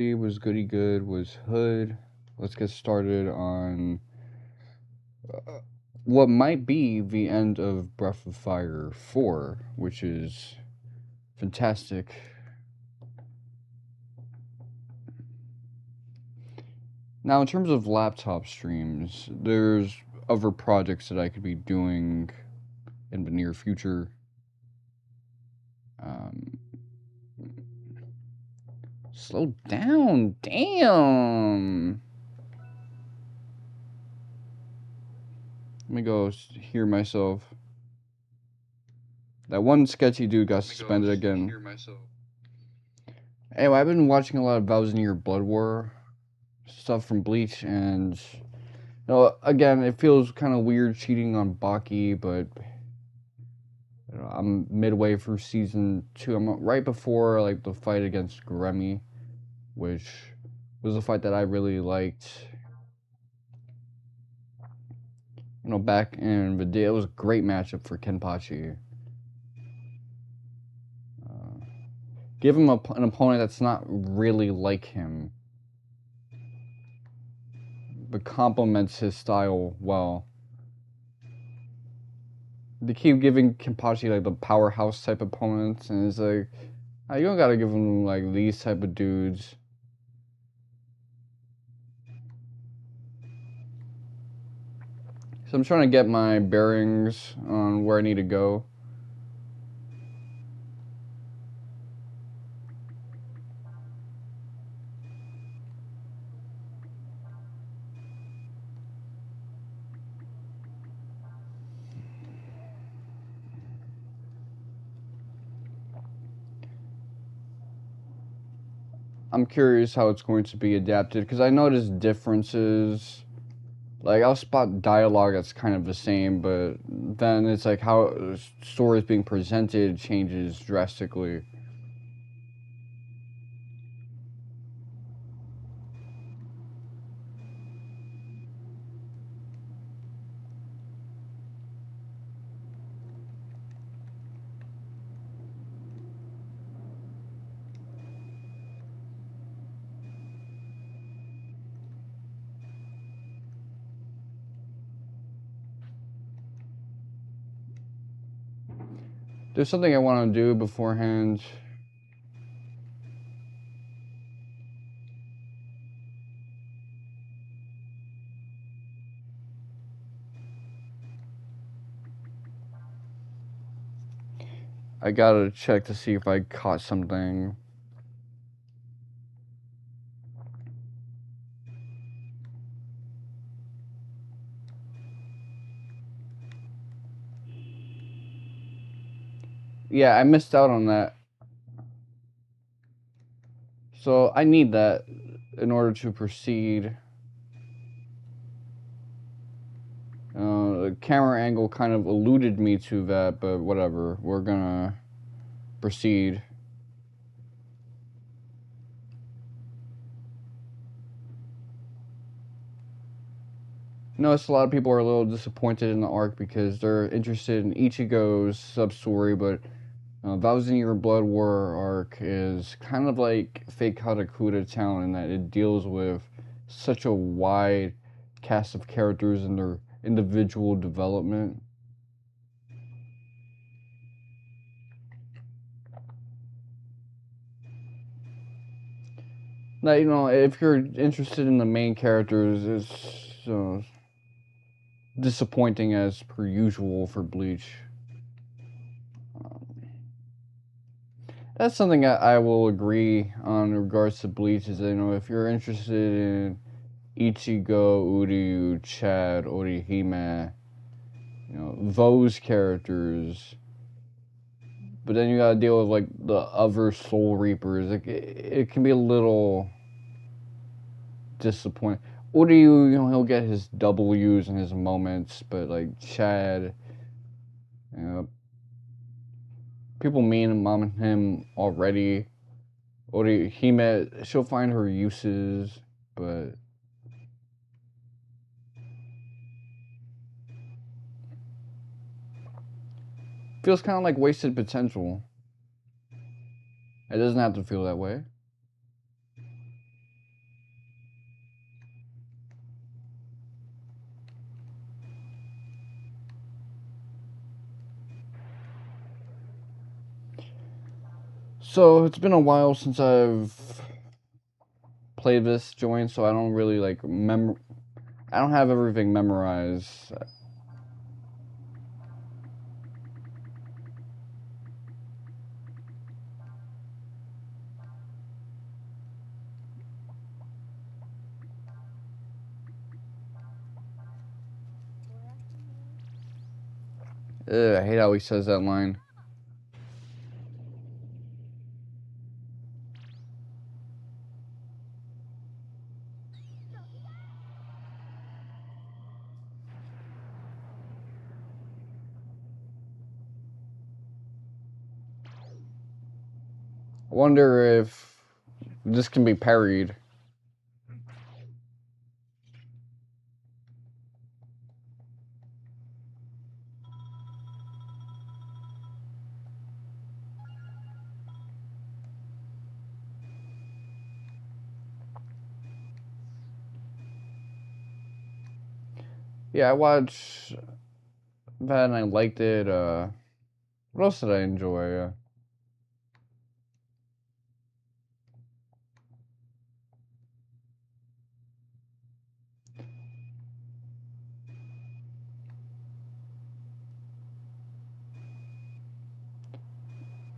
Was goody good, was hood. Let's get started on what might be the end of Breath of Fire 4, which is fantastic. Now, in terms of laptop streams, there's other projects that I could be doing in the near future. Slow down, damn. Let me go hear myself. That one sketchy dude got suspended again. Anyway, I've been watching a lot of FFVII Blood War stuff from Bleach, and again, it feels kind of weird cheating on Baki, but I'm midway through season 2. I'm right before like the fight against Gremmy, which was a fight that I really liked. Back in the day, it was a great matchup for Kenpachi. Give him an opponent that's not really like him, but complements his style well. They keep giving Kenpachi like the powerhouse type opponents, and it's like, you don't gotta give him like these type of dudes. So I'm trying to get my bearings on where I need to go. I'm curious how it's going to be adapted, because I noticed differences. Like, I'll spot dialogue that's kind of the same, but then it's like how the story is being presented changes drastically. There's something I want to do beforehand. I gotta check to see if I caught something. Yeah, I missed out on that. So I need that in order to proceed. The camera angle kind of alluded me to that, but whatever. We're gonna proceed. Notice a lot of people are a little disappointed in the arc because they're interested in Ichigo's sub-story, but FFVII Blood War arc is kind of like Fake Hatakuda Town in that it deals with such a wide cast of characters and their individual development. Now, if you're interested in the main characters, it's disappointing as per usual for Bleach. That's something I will agree on in regards to Bleach, is that, if you're interested in Ichigo, Uryu, Chad, Orihime, those characters, but then you gotta deal with like the other Soul Reapers. It can be a little disappointing. Uryu, he'll get his W's and his moments, but like Chad, people mean on him already. Orihime, she'll find her uses, but feels kind of like wasted potential. It doesn't have to feel that way. So it's been a while since I've played this joint, so I don't really like I don't have everything memorized. Ugh, I hate how he says that line. I wonder if this can be parried. Yeah, I watched that and I liked it. What else did I enjoy?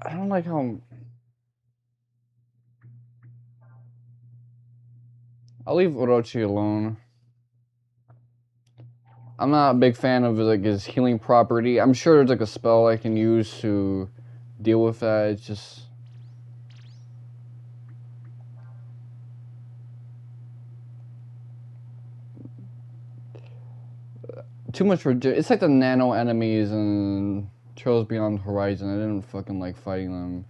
I don't like how... I'll leave Orochi alone. I'm not a big fan of like his healing property. I'm sure there's like a spell I can use to deal with that. It's just too much for... It's like the nano enemies and Trails Beyond Horizon. I didn't fucking like fighting them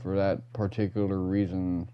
for that particular reason.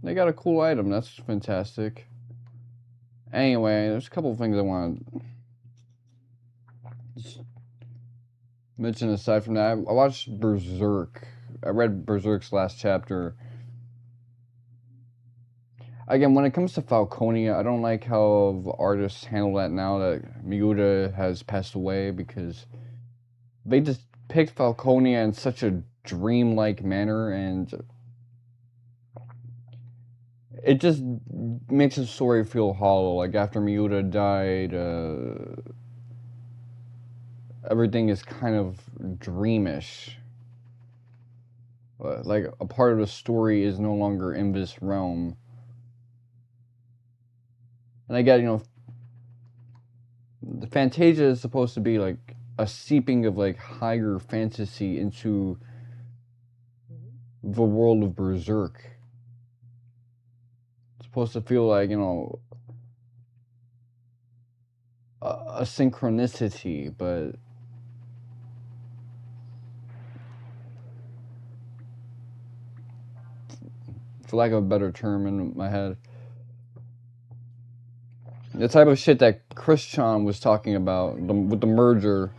They got a cool item. That's fantastic. Anyway, there's a couple of things I want to mention aside from that. I watched Berserk. I read Berserk's last chapter. Again, when it comes to Falconia, I don't like how the artists handle that now that Miura has passed away, because they just picked Falconia in such a dreamlike manner, and it just makes the story feel hollow. Like after Miura died, everything is kind of dreamish. Like a part of the story is no longer in this realm. And I get, the Fantasia is supposed to be like a seeping of like higher fantasy into the world of Berserk. It's supposed to feel like, a synchronicity, but for lack of a better term in my head, the type of shit that Christian was talking about with the merger.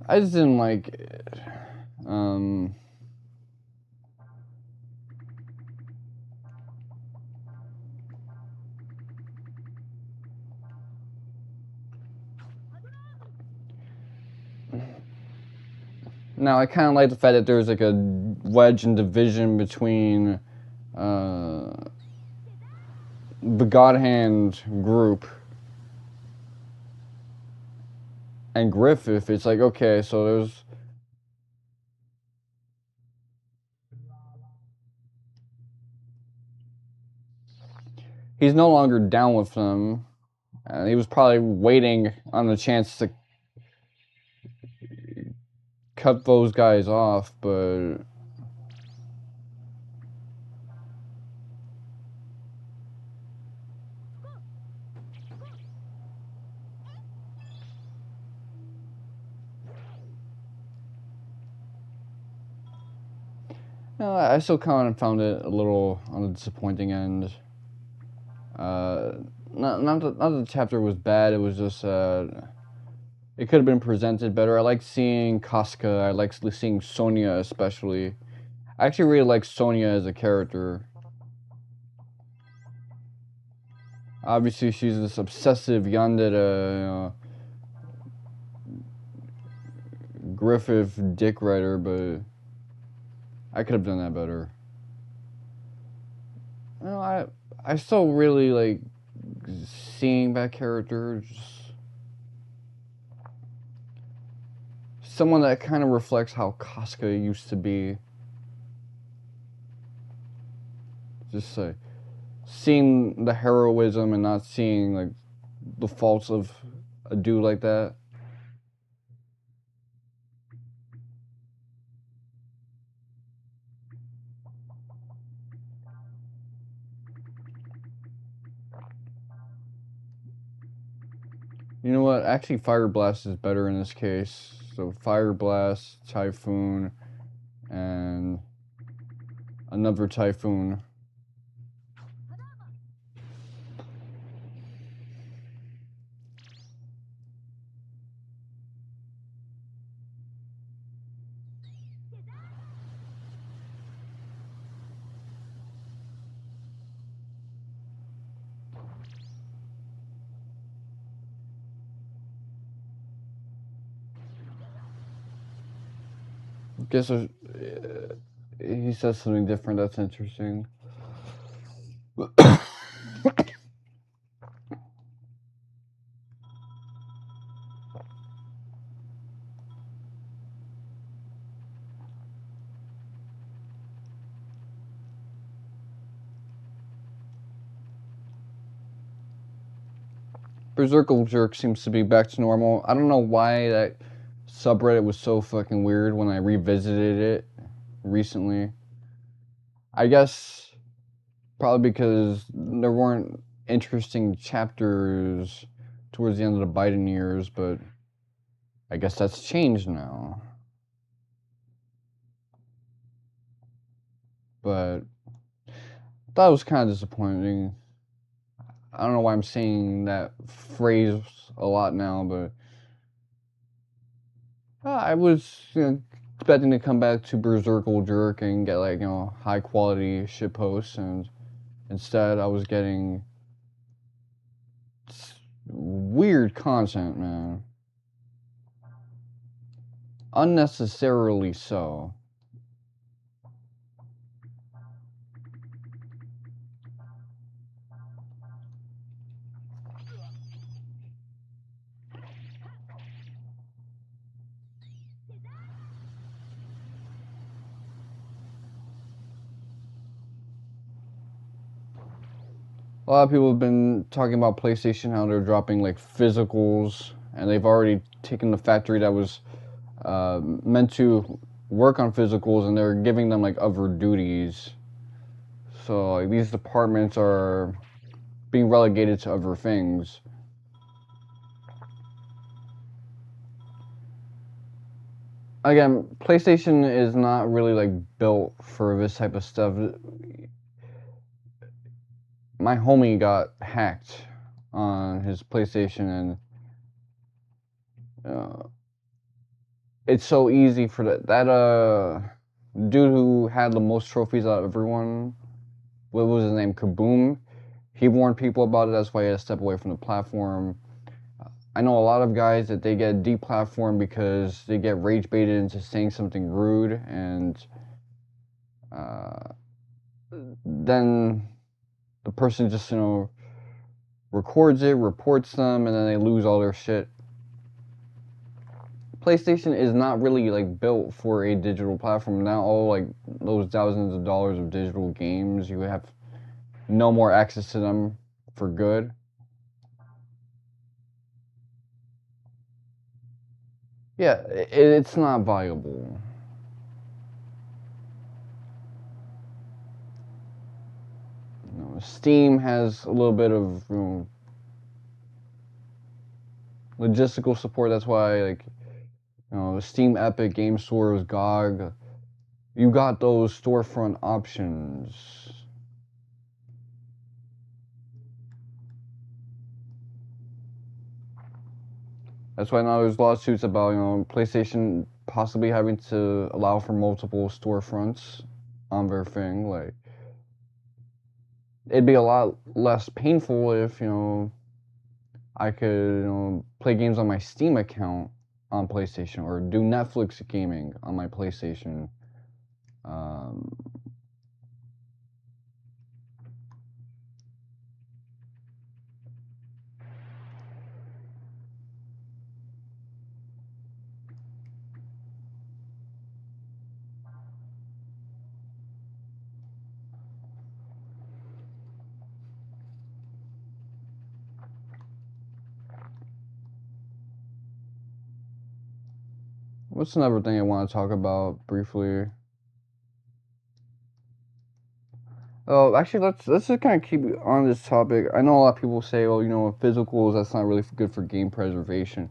I just didn't like it. Now, I kind of like the fact that there's like a wedge and division between the God Hand group and Griffith. It's like, okay, so there's... He's no longer down with them. And he was probably waiting on the chance to cut those guys off, but... No, I still kind of found it a little on the disappointing end. Not that the chapter was bad, it was just... it could have been presented better. I like seeing Casca, I like seeing Sonia especially. I actually really like Sonia as a character. Obviously, she's this obsessive yandere, Griffith dick writer, but I could have done that better. No, I still really like seeing that character. Just someone that kind of reflects how Casca used to be. Just like seeing the heroism and not seeing like the faults of a dude like that. You know what? Actually, Fire Blast is better in this case. So Fire Blast, Typhoon, and another Typhoon. Guess he says something different. That's interesting. Berserkle Jerk seems to be back to normal. I don't know why that subreddit was so fucking weird when I revisited it recently. I guess probably because there weren't interesting chapters towards the end of the Biden years, but I guess that's changed now. But that was kind of disappointing. I don't know why I'm saying that phrase a lot now, but I was expecting to come back to Berserkle Jerk and get like high quality shitposts, and instead I was getting weird content, man. Unnecessarily so. A lot of people have been talking about PlayStation, how they're dropping like physicals, and they've already taken the factory that was meant to work on physicals, and they're giving them like other duties. So like these departments are being relegated to other things. Again, PlayStation is not really like built for this type of stuff. My homie got hacked on his PlayStation, and it's so easy for that dude who had the most trophies out of everyone. What was his name? Kaboom. He warned people about it. That's why he had to step away from the platform. I know a lot of guys that they get deplatformed because they get rage baited into saying something rude, and uh, then the person just records it, reports them, and then they lose all their shit. PlayStation is not really like built for a digital platform. Now all like those thousands of dollars of digital games, you have no more access to them for good. Yeah, it's not viable. Steam has a little bit of logistical support. That's why like Steam, Epic, Game Stores, GOG, you got those storefront options. That's why now there's lawsuits about PlayStation possibly having to allow for multiple storefronts on their thing. Like it'd be a lot less painful if I could play games on my Steam account on PlayStation or do Netflix gaming on my PlayStation. Um, what's another thing I want to talk about briefly? Oh, actually, let's just kind of keep on this topic. I know a lot of people say, well, physicals, that's not really good for game preservation.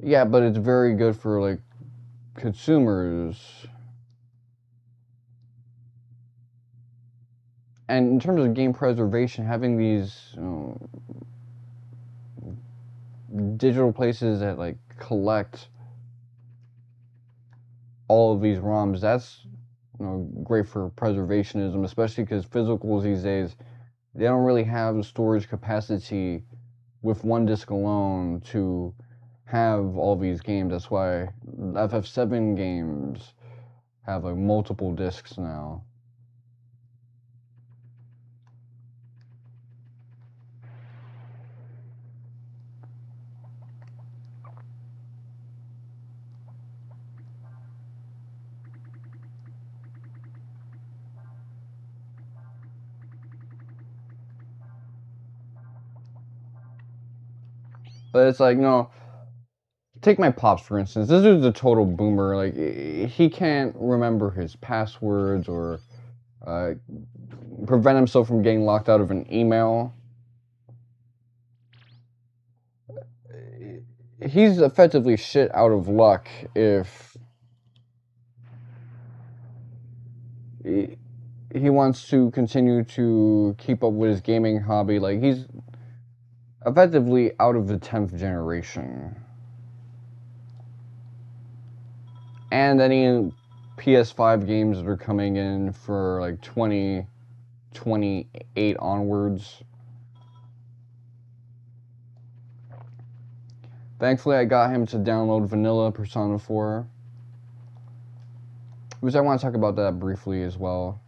Yeah, but it's very good for like consumers. And in terms of game preservation, having these digital places that like collect all of these ROMs, that's great for preservationism, especially because physicals these days, they don't really have the storage capacity with one disc alone to have all these games. That's why FF7 games have like multiple discs now. But it's like, take my pops for instance. This is a total boomer. Like he can't remember his passwords or uh, prevent himself from getting locked out of an email. He's effectively shit out of luck if he wants to continue to keep up with his gaming hobby. Like he's effectively out of the 10th generation. And any PS5 games that are coming in for like 2028 onwards. Thankfully, I got him to download Vanilla Persona 4, which I want to talk about that briefly as well.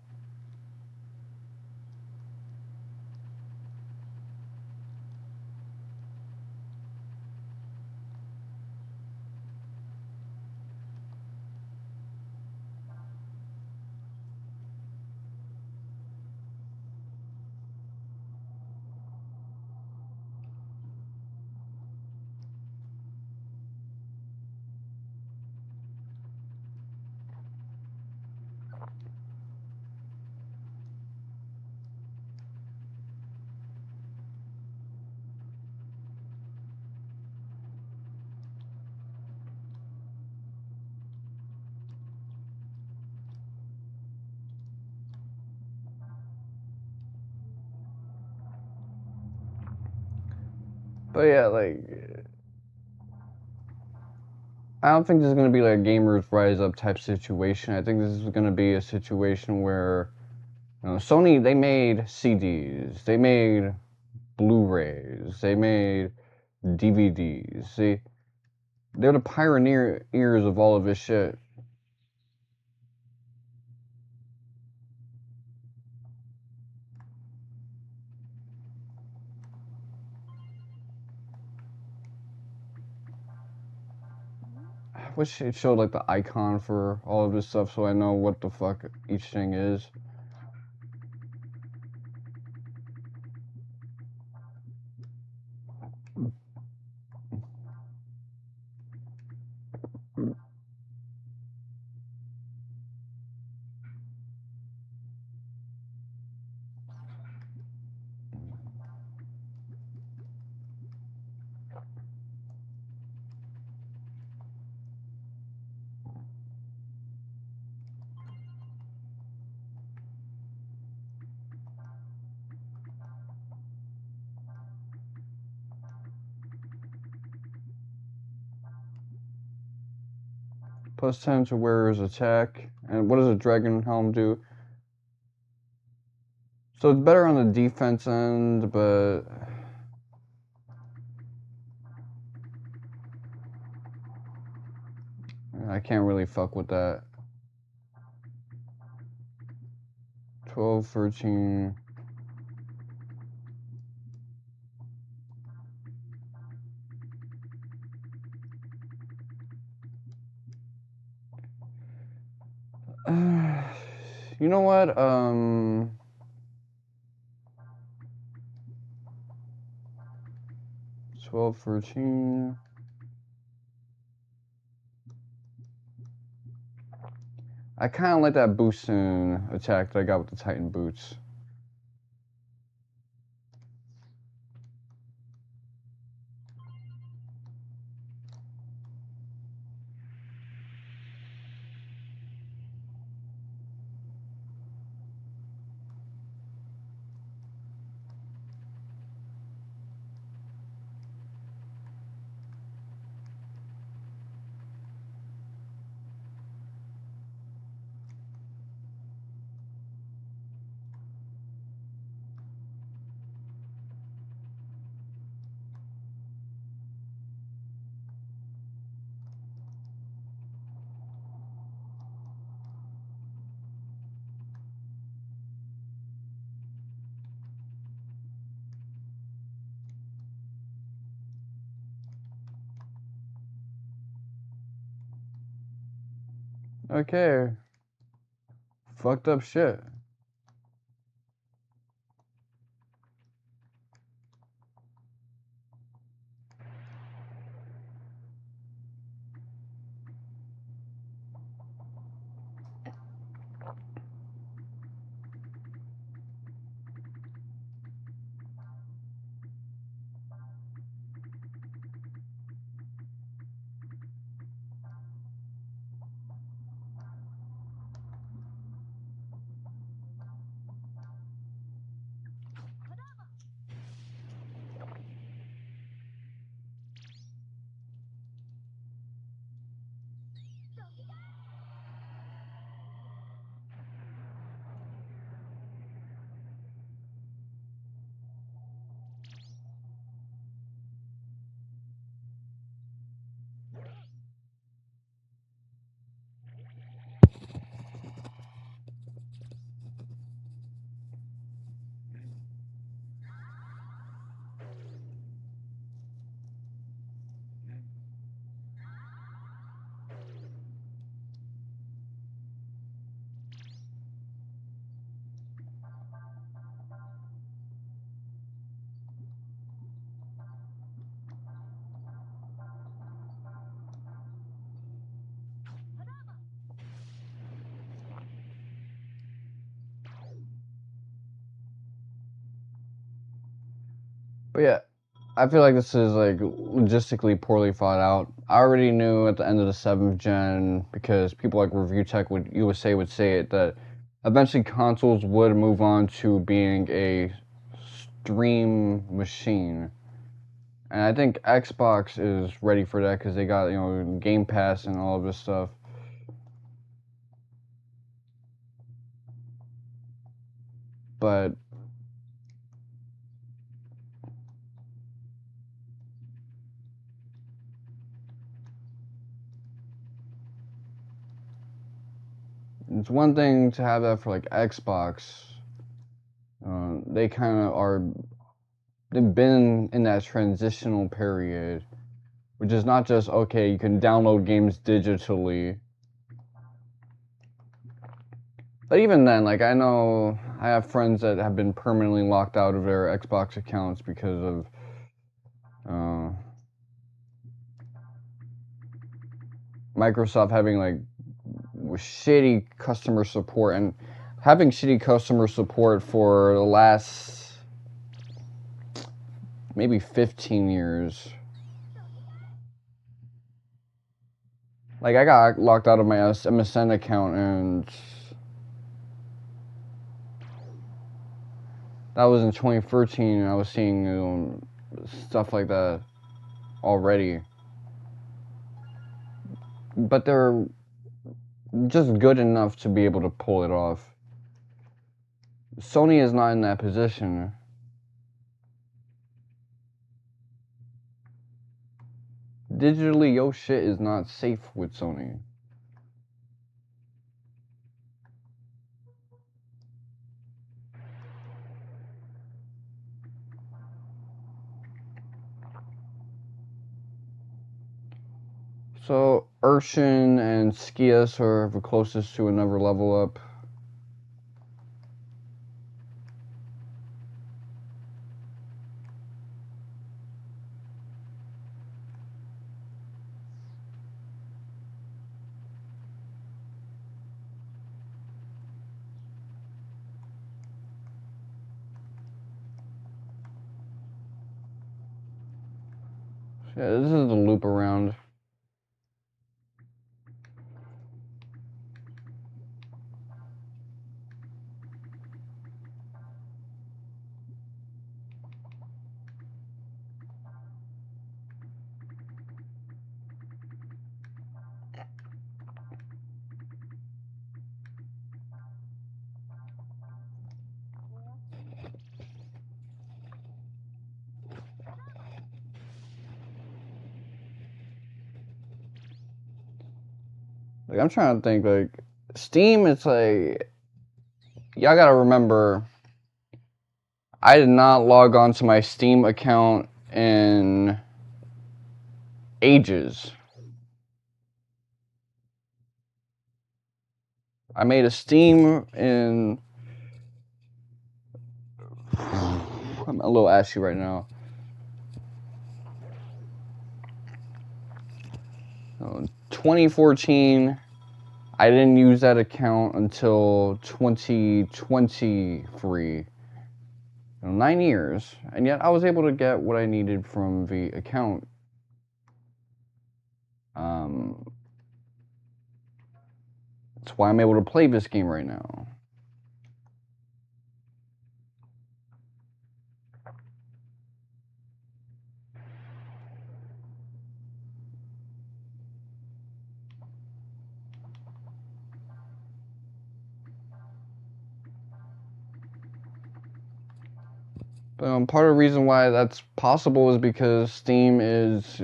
But yeah, like I don't think this is going to be like a Gamers Rise Up type situation. I think this is going to be a situation where Sony, they made CDs, they made Blu-rays, they made DVDs. See, they're the pioneers of all of this shit. I wish it showed like the icon for all of this stuff so I know what the fuck each thing is. Plus 10 to wearer's attack. And what does a dragon helm do? So it's better on the defense end, but I can't really fuck with that. 12, 13. You know what? 12, 13. I kind of like that boost in attack that I got with the Titan boots. Okay. Fucked up shit. But yeah, I feel like this is like logistically poorly thought out. I already knew at the end of the 7th gen, because people like Review Tech USA would say it, that eventually consoles would move on to being a stream machine. And I think Xbox is ready for that because they got, you know, Game Pass and all of this stuff. But it's one thing to have that for like Xbox. They kind of are, they've been in that transitional period, which is not just, okay, you can download games digitally. But even then, like, I know I have friends that have been permanently locked out of their Xbox accounts because of Microsoft having like shitty customer support, and having shitty customer support for the last maybe 15 years. Like, I got locked out of my MSN account, and that was in 2013, and I was seeing, you know, stuff like that already. But they're just good enough to be able to pull it off. Sony is not in that position. Digitally, your shit is not safe with Sony. So, Urshin and Skias are the closest to another level up. Yeah, this is the loop around. Like, I'm trying to think, like, Steam, it's like, y'all gotta remember, I did not log on to my Steam account in ages. I made a Steam in... I'm a little ashy right now. 2014, I didn't use that account until 2023. 9 years, and yet I was able to get what I needed from the account. That's why I'm able to play this game right now. But part of the reason why that's possible is because Steam is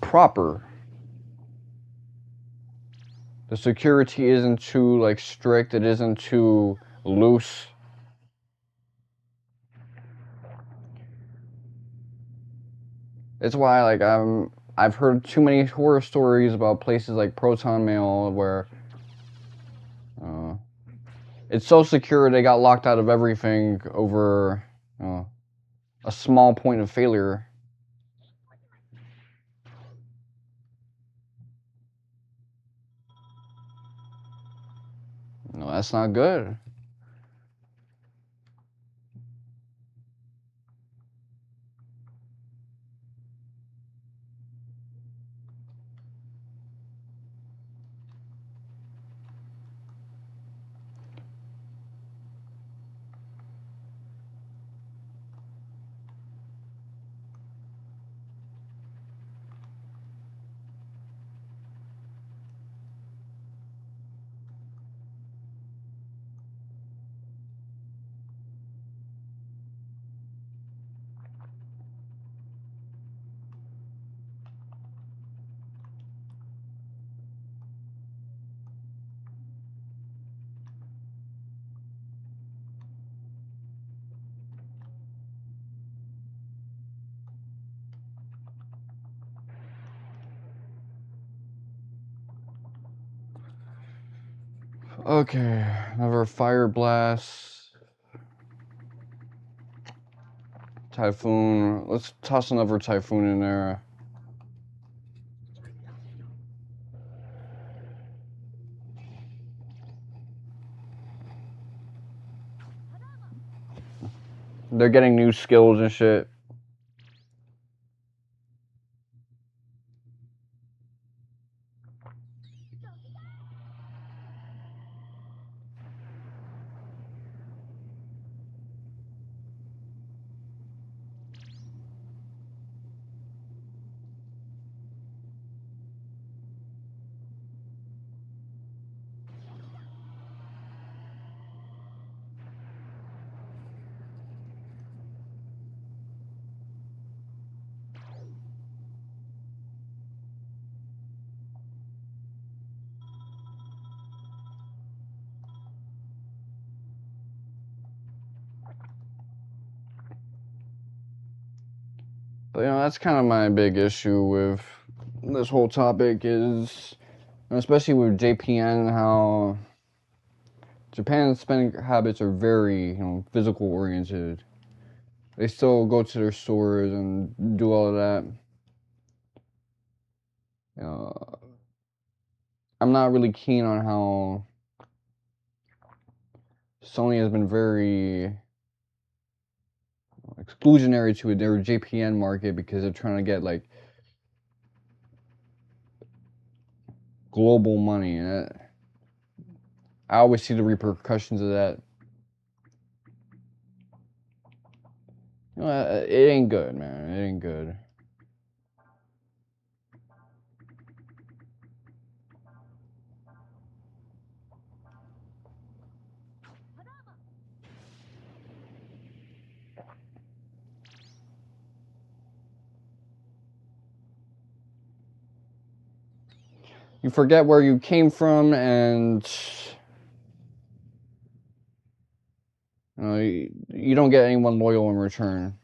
proper. The security isn't too like strict. It isn't too loose. It's why like I've heard too many horror stories about places like Proton Mail where it's so secure they got locked out of everything over a small point of failure. No, that's not good. Okay, another fire blast. Typhoon. Let's toss another typhoon in there. They're getting new skills and shit. But you know, that's kind of my big issue with this whole topic is, especially with JPN, how Japan's spending habits are very, physical oriented. They still go to their stores and do all of that. I'm not really keen on how Sony has been very exclusionary to their JPN market because they're trying to get like global money, and I always see the repercussions of that. It ain't good, man. It ain't good. You forget where you came from, and you don't get anyone loyal in return.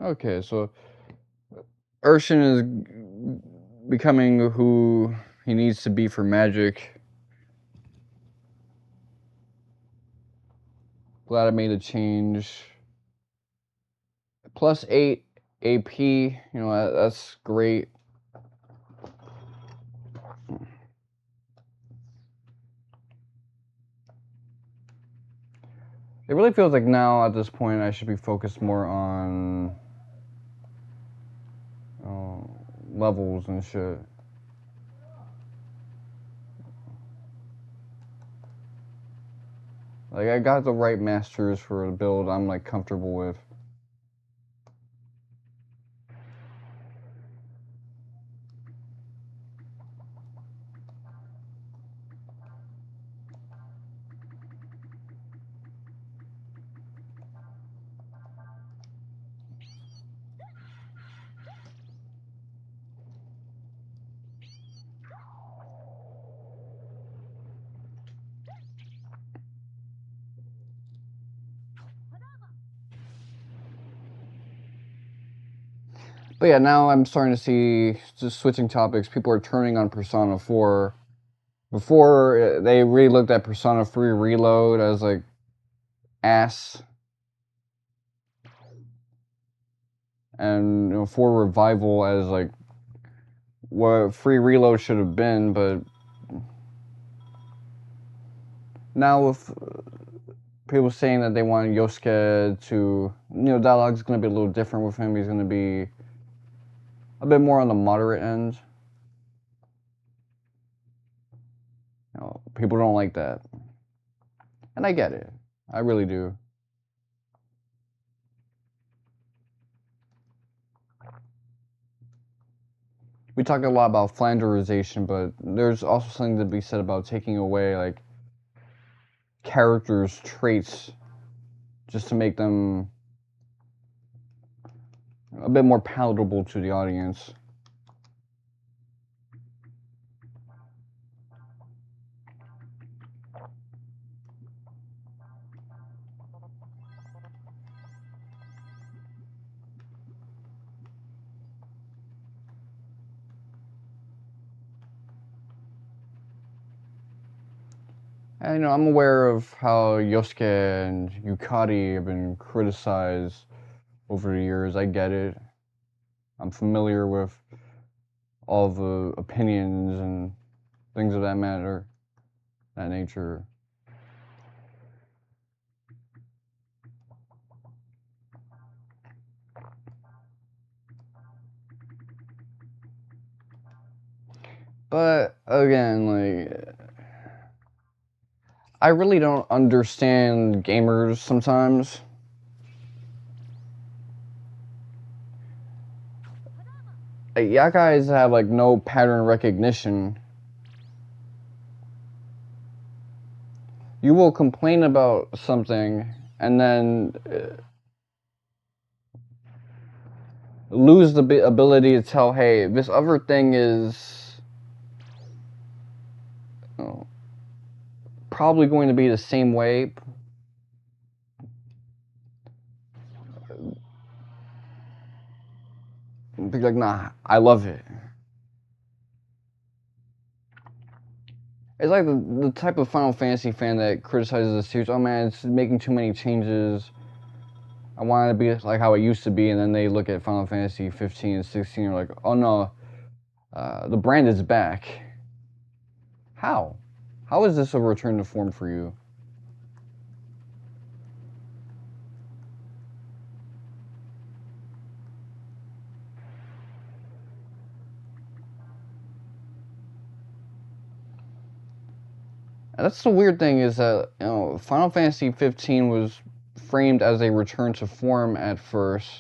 Okay, so Urshan is becoming who he needs to be for Magic. Glad I made a change. +8 AP, that's great. It really feels like now at this point I should be focused more on levels and shit. Like I got the right masters for a build I'm like comfortable with. But yeah, now I'm starting to see, just switching topics, people are turning on Persona 4. Before, they really looked at Persona 3 Reload as like ass. And 4 Revival as like what Free Reload should have been, but now with people saying that they want Yosuke to, dialogue's going to be a little different with him. He's going to be a bit more on the moderate end. People don't like that. And I get it. I really do. we talk a lot about flanderization, but there's also something to be said about taking away like characters' traits just to make them a bit more palatable to the audience. And, you know, I'm aware of how Yosuke and Yukari have been criticized over the years. I get it. I'm familiar with all the opinions and things of that matter, that nature. But again, like, I really don't understand gamers sometimes. Like, y'all guys have like no pattern recognition. You will complain about something and then lose the ability to tell, hey, this other thing is probably going to be the same way. Be like, nah, I love it. It's like the type of Final Fantasy fan that criticizes the series. Oh man, it's making too many changes. I want it to be like how it used to be, and then they look at Final Fantasy 15 and 16 and are like, oh no, the brand is back. How? How is this a return to form for you? And that's the weird thing is that, you know, Final Fantasy 15 was framed as a return to form at first,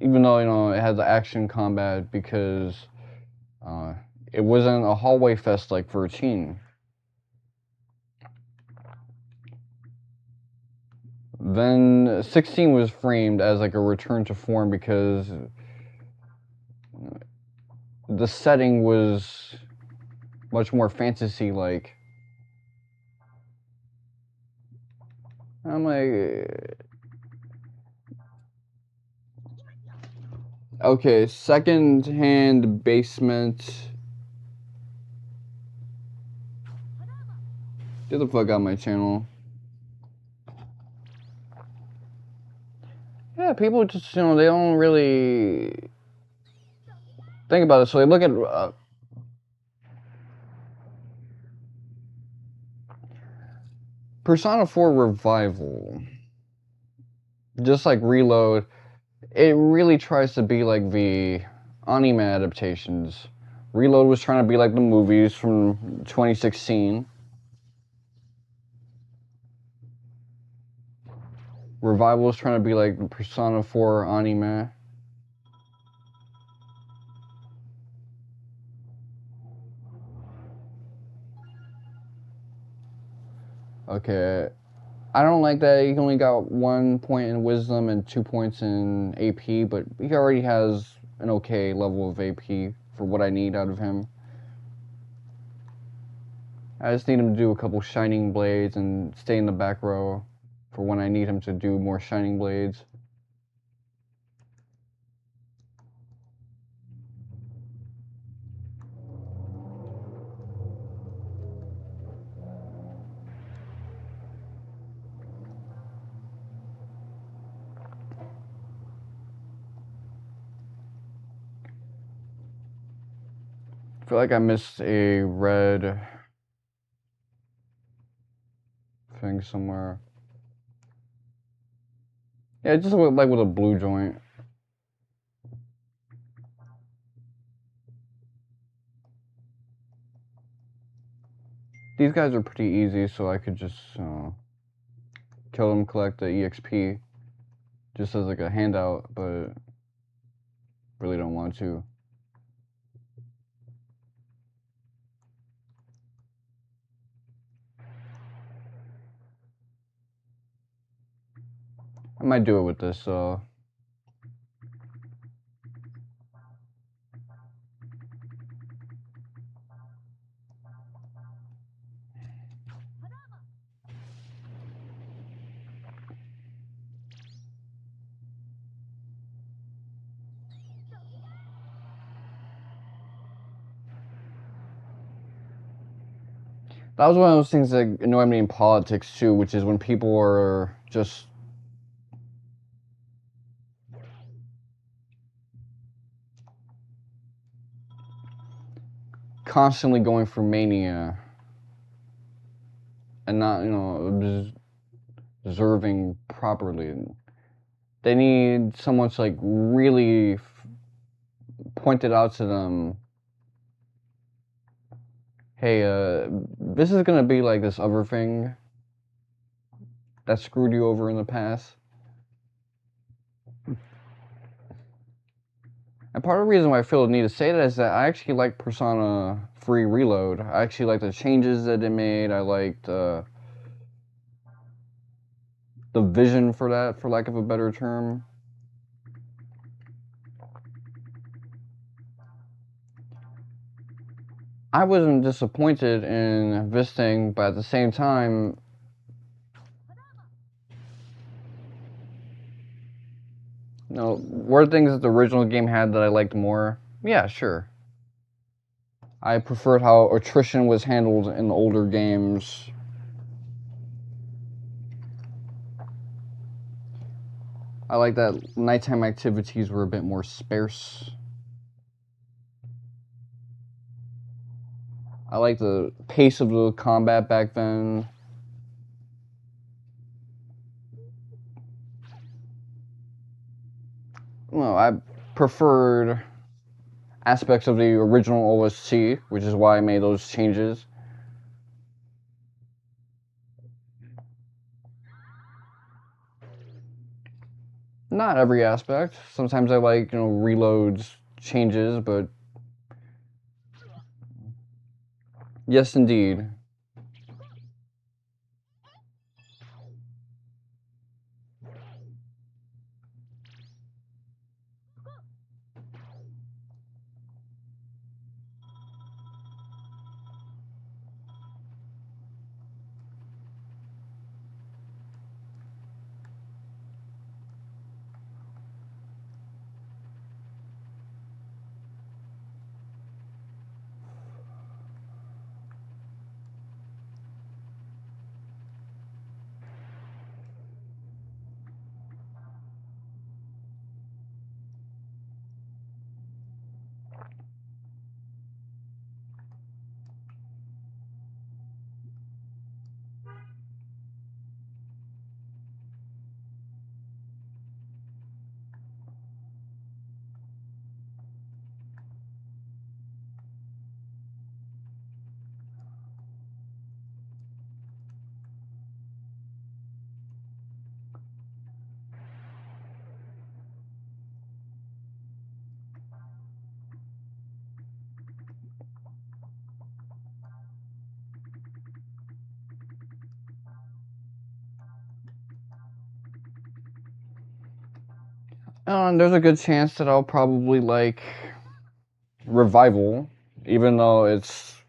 even though, you know, it had the action combat because it wasn't a hallway fest like 13. Then 16 was framed as like a return to form because the setting was much more fantasy-like. I'm like, okay, second-hand basement. Get the fuck out of my channel. Yeah, people just, you know, they don't really think about it. So they look at Persona 4 Revival. Just like Reload, it really tries to be like the anime adaptations. Reload was trying to be like the movies from 2016. Revival was trying to be like the Persona 4 anime. Okay, I don't like that he only got 1 point in wisdom and 2 points in AP, but he already has an okay level of AP for what I need out of him. I just need him to do a couple Shining Blades and stay in the back row for when I need him to do more Shining Blades. I feel like I missed a red thing somewhere. Yeah, it just looked like with a blue joint. These guys are pretty easy, so I could just kill them, collect the EXP, just as like a handout, but really don't want to. I might do it with this, that was one of those things that annoy me in politics too, which is when people are just constantly going for mania and not, observing properly. They need someone to like really point it out to them. Hey, this is gonna be like this other thing that screwed you over in the past. And part of the reason why I feel the need to say that is that I actually like Persona 3 Reload. I actually like the changes that it made. I liked the vision for that, for lack of a better term. I wasn't disappointed in this thing, but at the same time, were things that the original game had that I liked more? Yeah, sure. I preferred how attrition was handled in the older games. I like that nighttime activities were a bit more sparse. I like the pace of the combat back then. Well, I preferred aspects of the original OST, which is why I made those changes. Not every aspect. Sometimes I like, reloads, changes, but yes, indeed. And there's a good chance that I'll probably like Revival, even though it's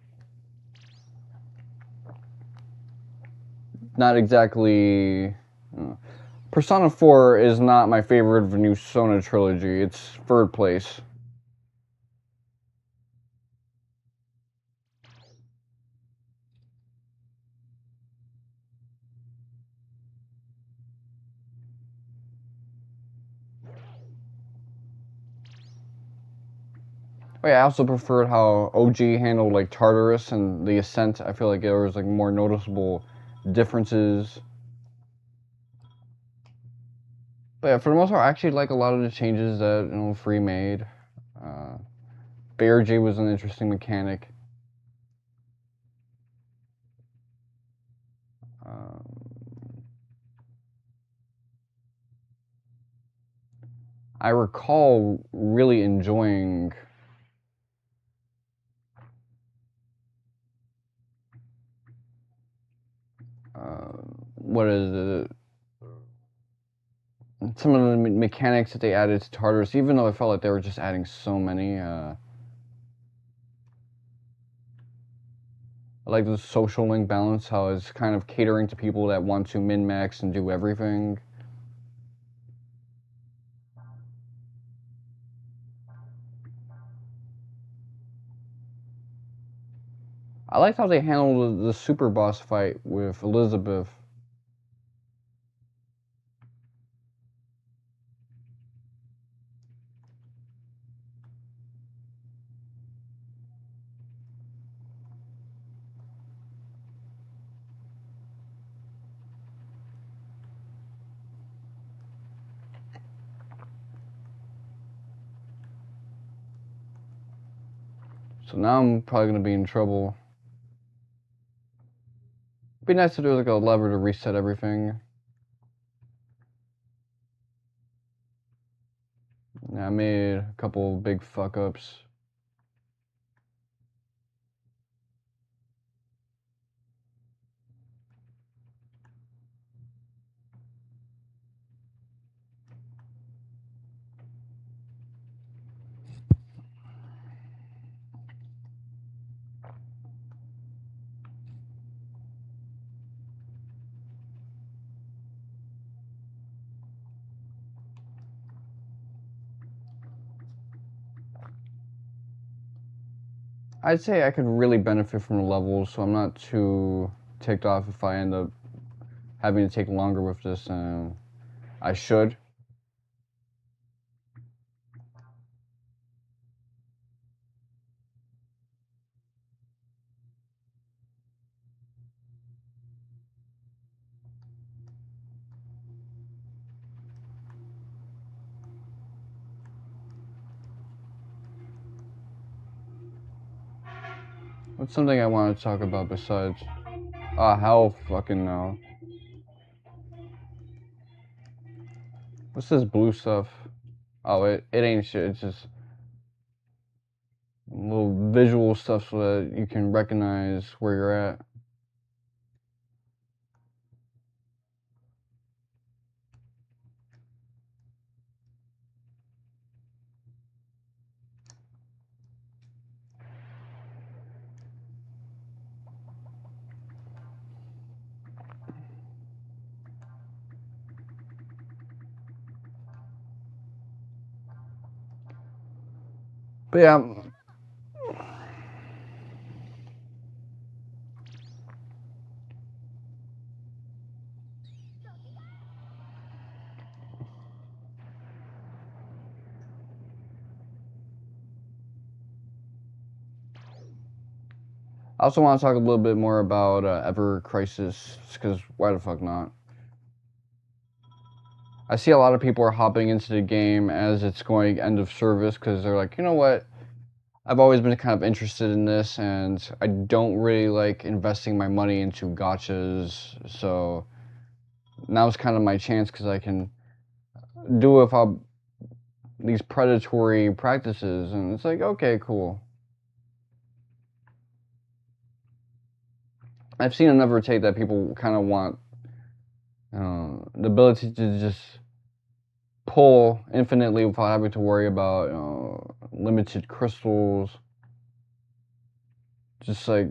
not exactly. Persona 4 is not my favorite of the new Sona trilogy. It's third place. But yeah, I also preferred how OG handled like Tartarus and the Ascent. I feel like there was like more noticeable differences. But yeah, for the most part, I actually like a lot of the changes that Free made. BRG was an interesting mechanic. I recall really enjoying what is it? Some of the mechanics that they added to Tartarus, even though I felt like they were just adding so many. I like the social link balance, how it's kind of catering to people that want to min-max and do everything. I liked how they handled the super boss fight with Elizabeth. So now I'm probably going to be in trouble. It'd be nice to do like a lever to reset everything. Yeah, I made a couple big fuck ups. I'd say I could really benefit from the levels, so I'm not too ticked off if I end up having to take longer with this than I should. What's something I want to talk about besides? Ah, hell fucking no. What's this blue stuff? Oh, it ain't shit. It's just little visual stuff so that you can recognize where you're at. But yeah, I also want to talk a little bit more about Ever Crisis, because why the fuck not? I see a lot of people are hopping into the game as it's going end of service because they're like, you know what? I've always been kind of interested in this, and I don't really like investing my money into gachas, so now's kind of my chance because I can do without these predatory practices, and it's like, okay, cool. I've seen another take that people kind of want the ability to just pull infinitely without having to worry about limited crystals. Just like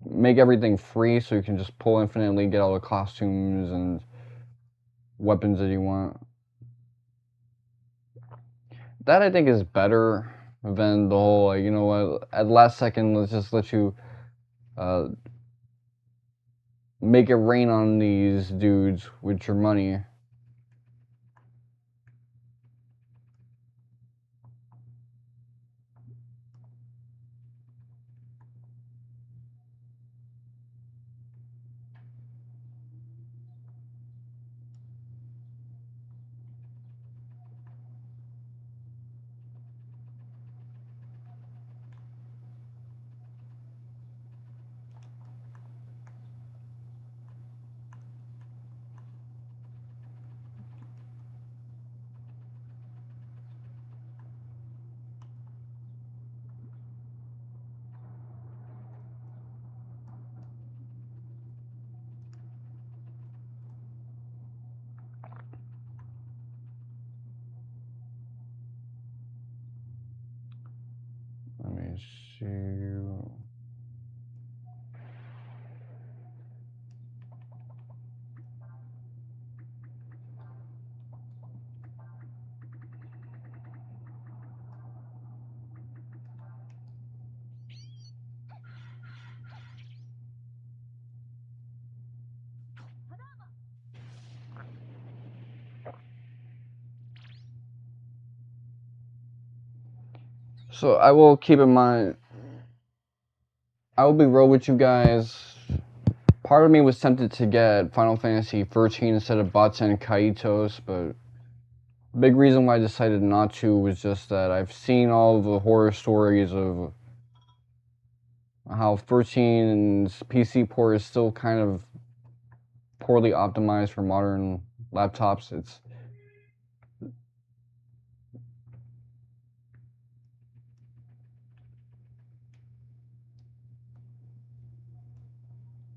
make everything free so you can just pull infinitely, get all the costumes and weapons that you want. That I think is better than the whole, like, you know what, at the last second, let's just let you make it rain on these dudes with your money. Let me see. So I will keep in mind, I will be real with you guys. Part of me was tempted to get Final Fantasy XIII instead of Baten Kaitos, but big reason why I decided not to was just that I've seen all the horror stories of how 13's PC port is still kind of poorly optimized for modern laptops.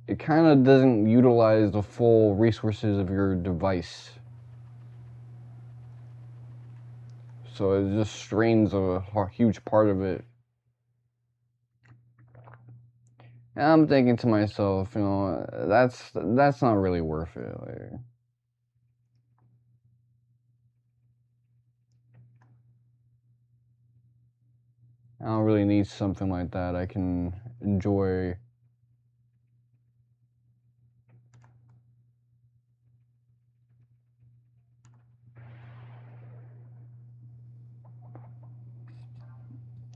It kind of doesn't utilize the full resources of your device. So it just strains a huge part of it. And I'm thinking to myself, you know, that's not really worth it. Like, I don't really need something like that. I can enjoy.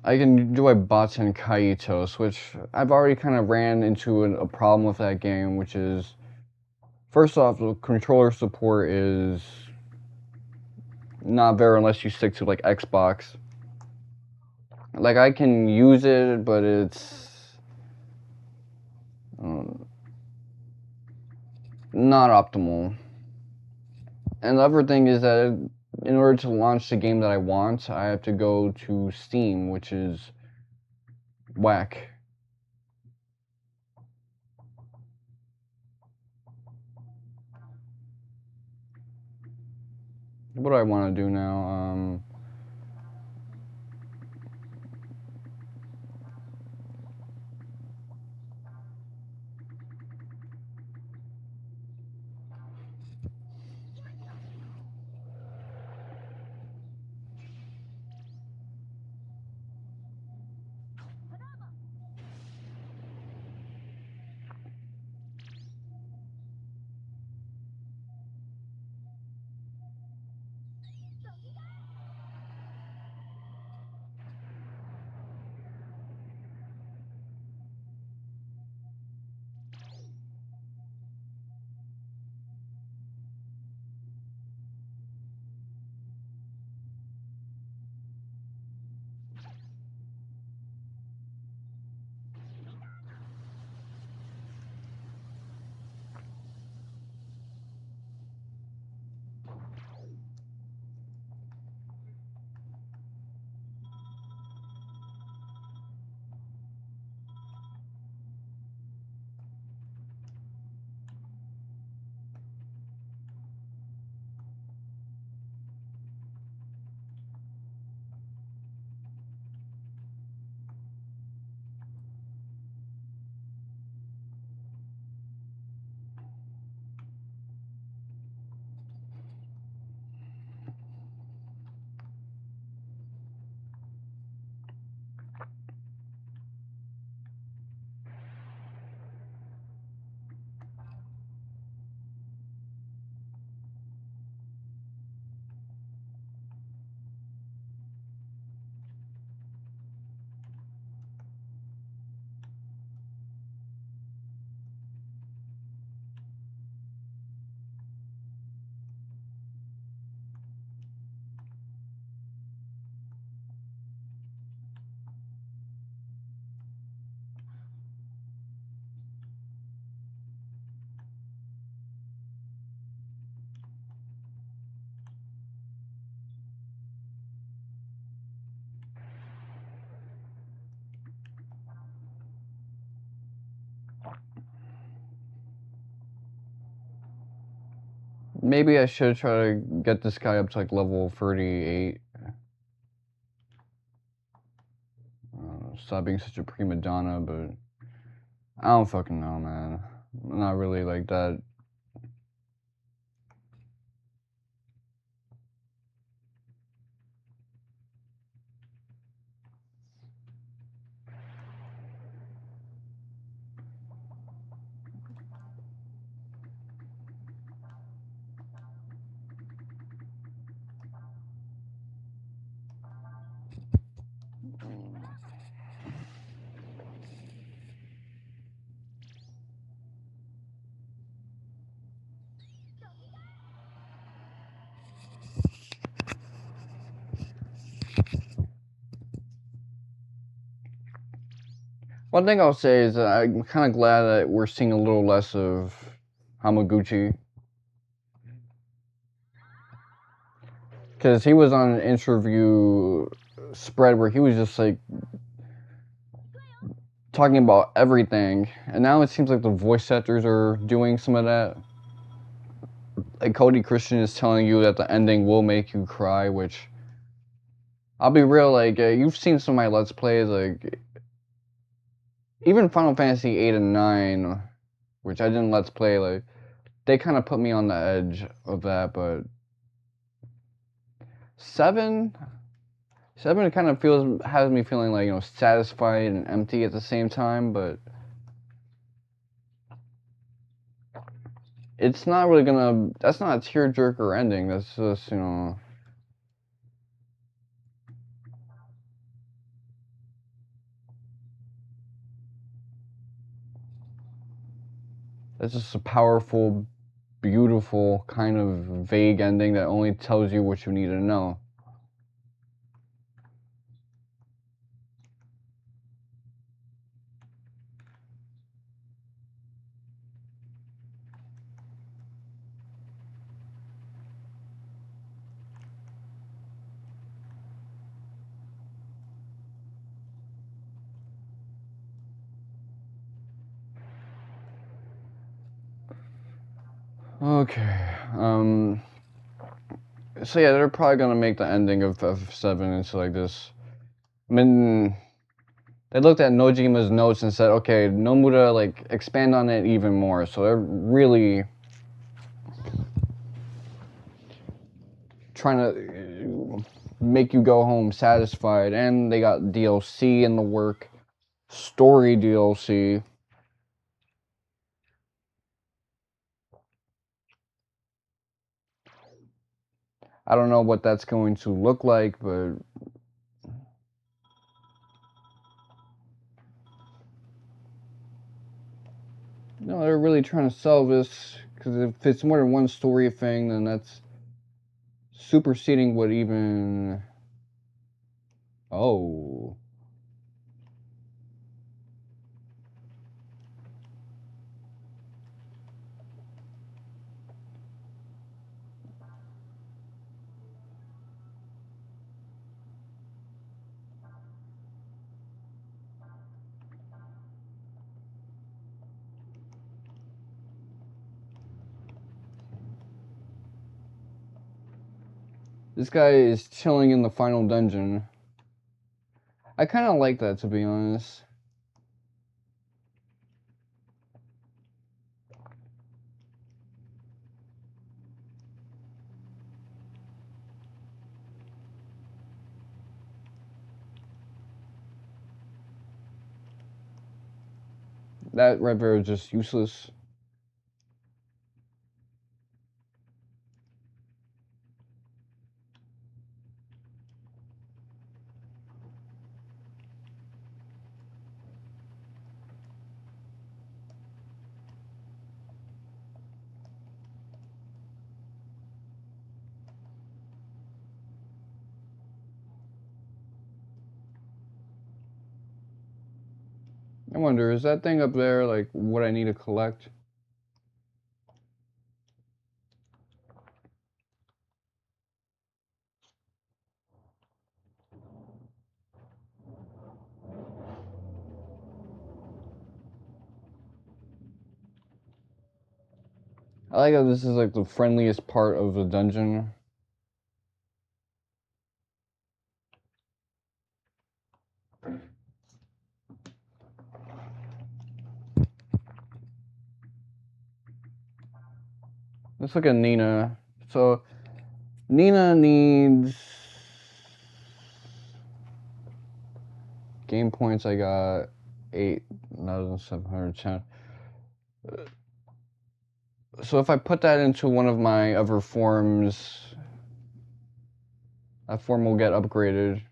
I can enjoy Baten Kaitos, which I've already kind of ran into a problem with that game, which is, first off, the controller support is not there unless you stick to like Xbox. Like I can use it, but it's not optimal. And the other thing is that in order to launch the game that I want, I have to go to Steam, which is whack. What do I want to do now? Maybe I should try to get this guy up to like level 38. Stop being such a prima donna, but I don't fucking know, man. I'm not really like that. One thing I'll say is that I'm kind of glad that we're seeing a little less of Hamaguchi. Because he was on an interview spread where he was just like talking about everything. And now it seems like the voice actors are doing some of that. Like Cody Christian is telling you that the ending will make you cry, which I'll be real, like you've seen some of my Let's Plays, like even Final Fantasy 8 and 9, which I didn't Let's Play, like they kind of put me on the edge of that, but 7 kind of has me feeling like, you know, satisfied and empty at the same time, but it's not really gonna, that's not a tearjerker ending, that's just, you know, that's just a powerful, beautiful, kind of vague ending that only tells you what you need to know. Okay, so yeah, they're probably gonna make the ending of FF7 into like this. I mean, they looked at Nojima's notes and said, okay, Nomura, like, expand on it even more. So they're really trying to make you go home satisfied. And they got DLC in the work, story DLC. I don't know what that's going to look like, but no, they're really trying to sell this, because if it's more than one story thing, then that's superseding what even... Oh. This guy is chilling in the final dungeon. I kind of like that, to be honest. That right there is just useless. I wonder, is that thing up there like what I need to collect? I like how this is like the friendliest part of the dungeon. Let's look at Nina. So Nina needs game points. I got 8,710. So if I put that into one of my other forms, that form will get upgraded.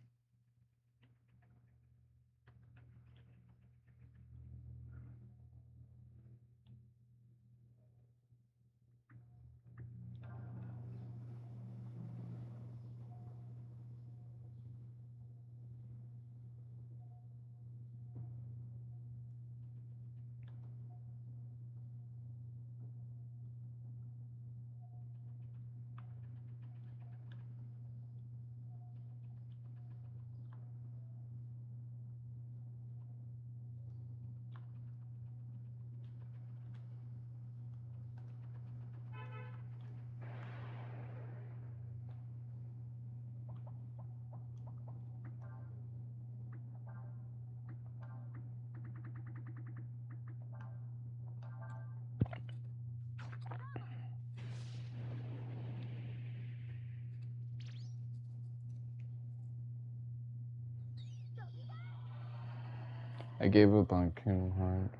I gave up on Kingdom Hearts.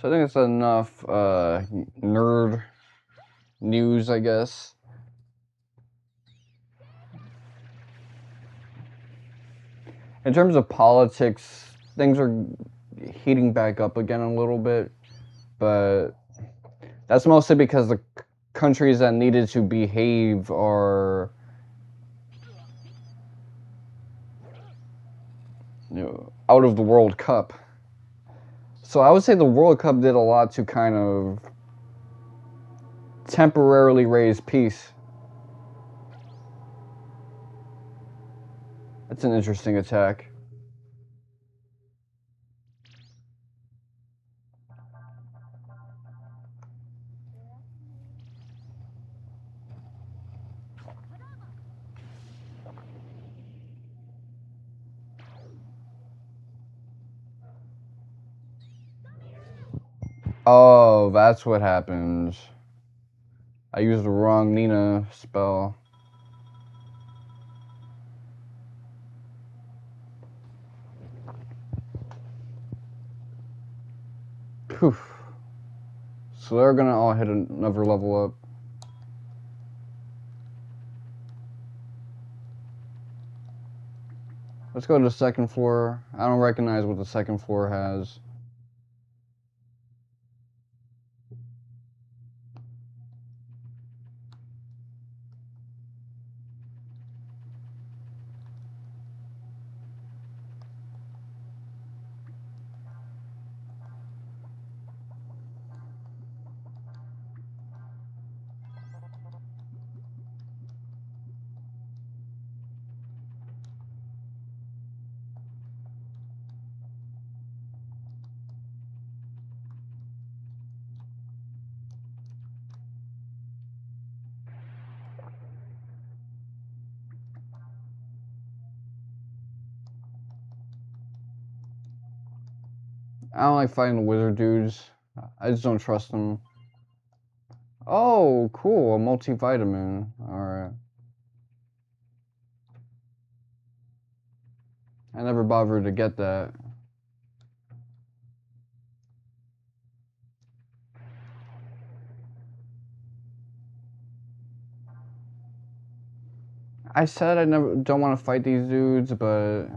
So I think it's enough nerd news, I guess. In terms of politics, things are heating back up again a little bit, but that's mostly because the countries that needed to behave are, out of the World Cup. So I would say the World Cup did a lot to kind of temporarily raise peace. That's an interesting attack. Oh, that's what happens. I used the wrong Nina spell. Poof. So they're gonna all hit another level up. Let's go to the second floor. I don't recognize what the second floor has. I don't like fighting the wizard dudes. I just don't trust them. Oh, cool, a multivitamin. Alright. I never bothered to get that. I said I don't want to fight these dudes, but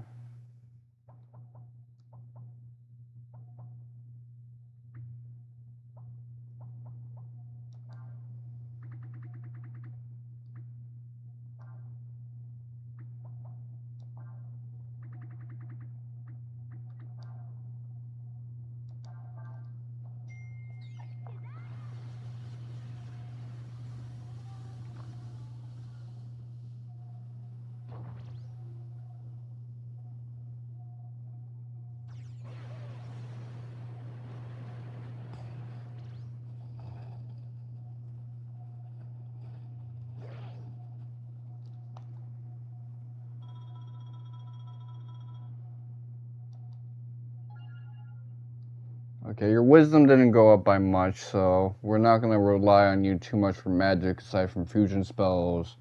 okay, your wisdom didn't go up by much, so we're not going to rely on you too much for magic aside from fusion spells.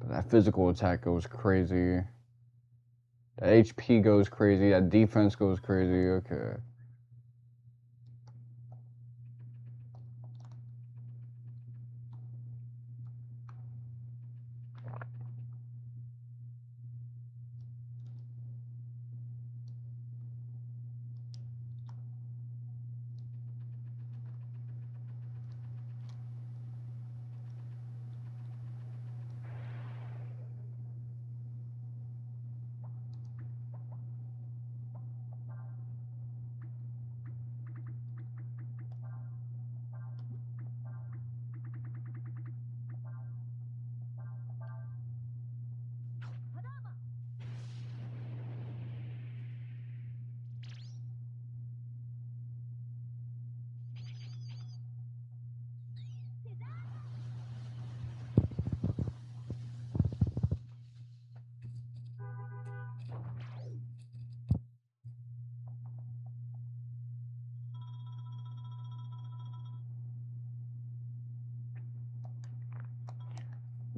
That physical attack goes crazy. That HP goes crazy. That defense goes crazy. Okay.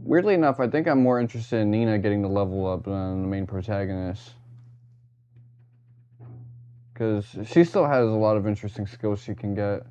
Weirdly enough, I think I'm more interested in Nina getting the level up than the main protagonist. Because she still has a lot of interesting skills she can get.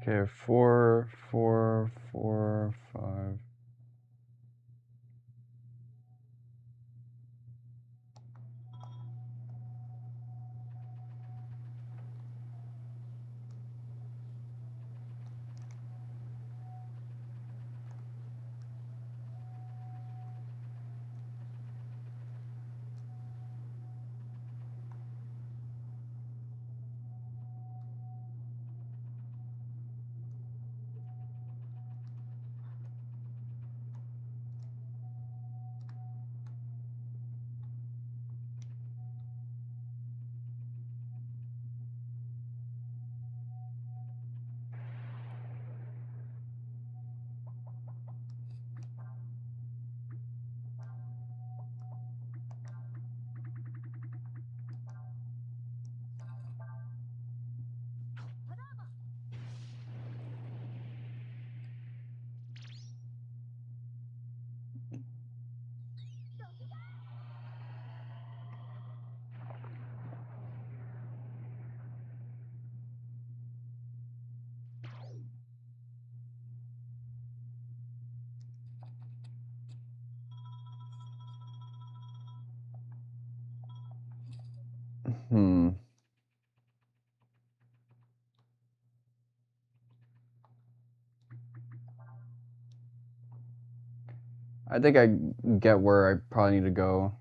Okay, 4, 4, 4, 5. Hmm. I think I get where I probably need to go.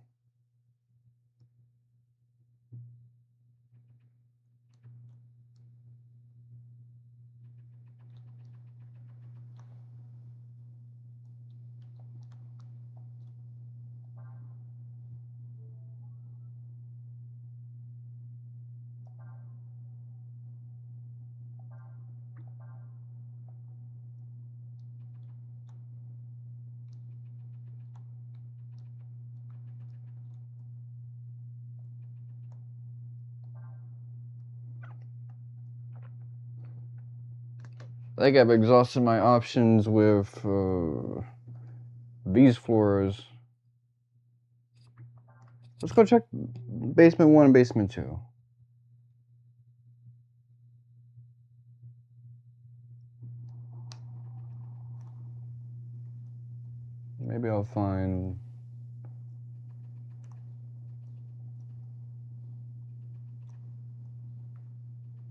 I think I've exhausted my options with these floors. Let's go check basement 1 and basement 2. Maybe I'll find...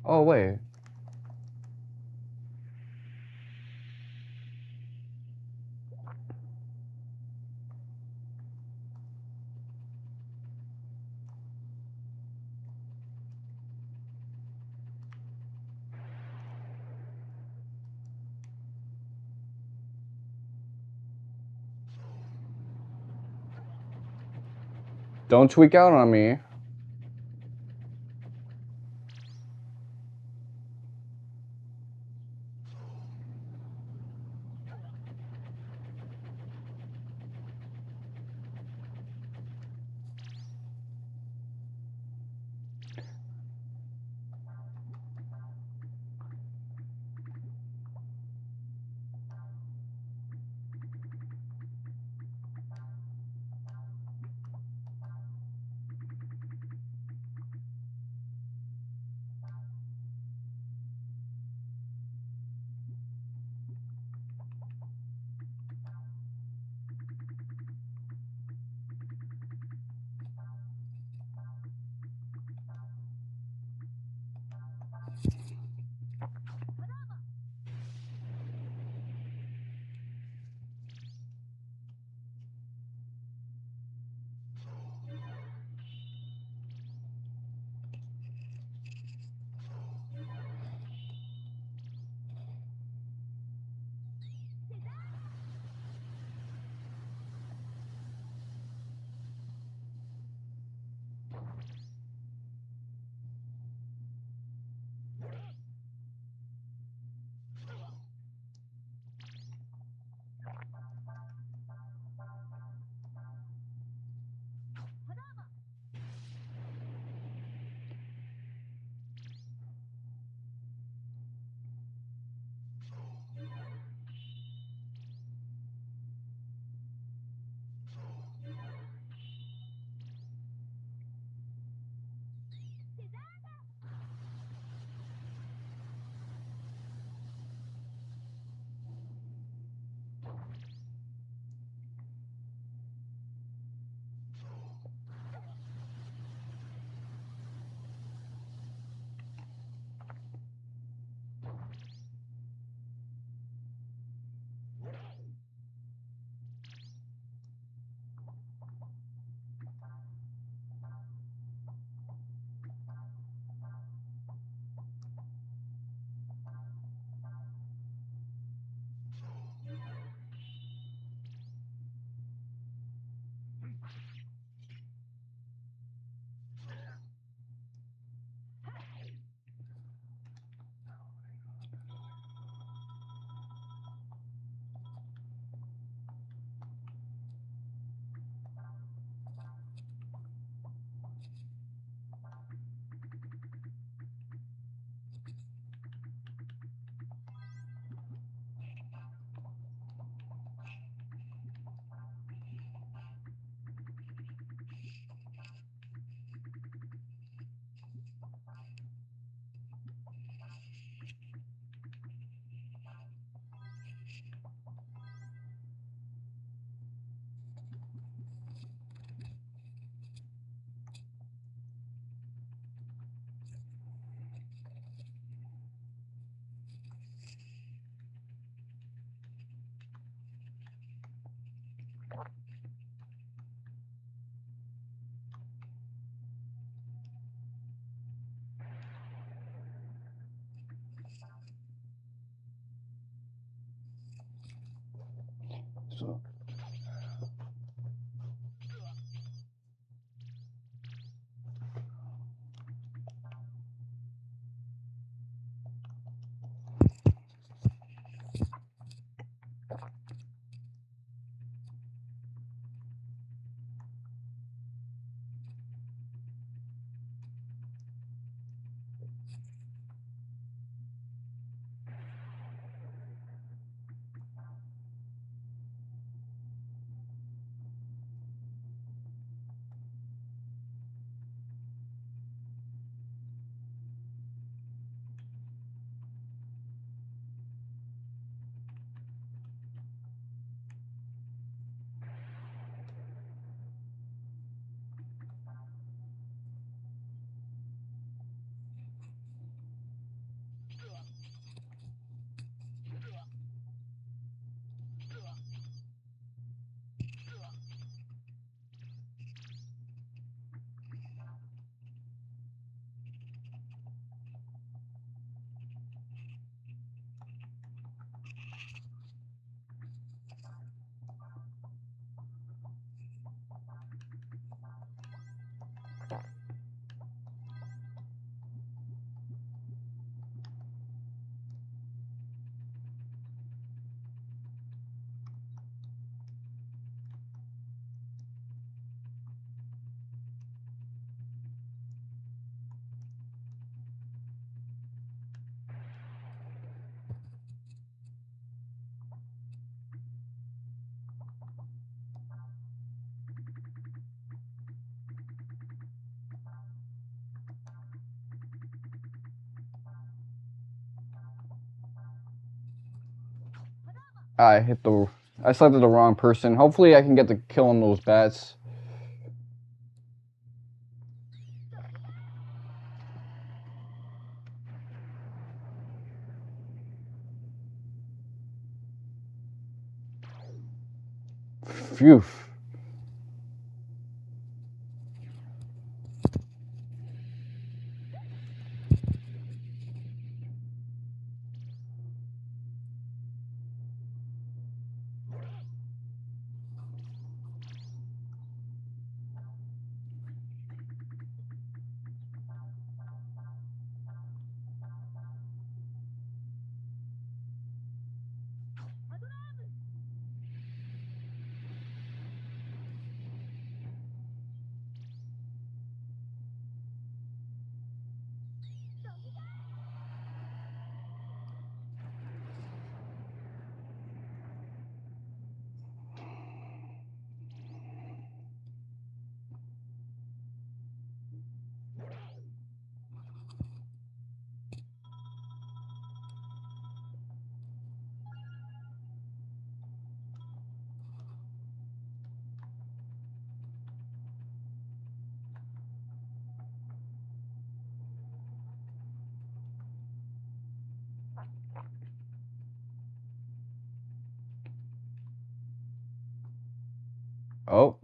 Oh, wait. Don't tweak out on me. So. I selected the wrong person. Hopefully I can get the kill on those bats. Phew. Oh.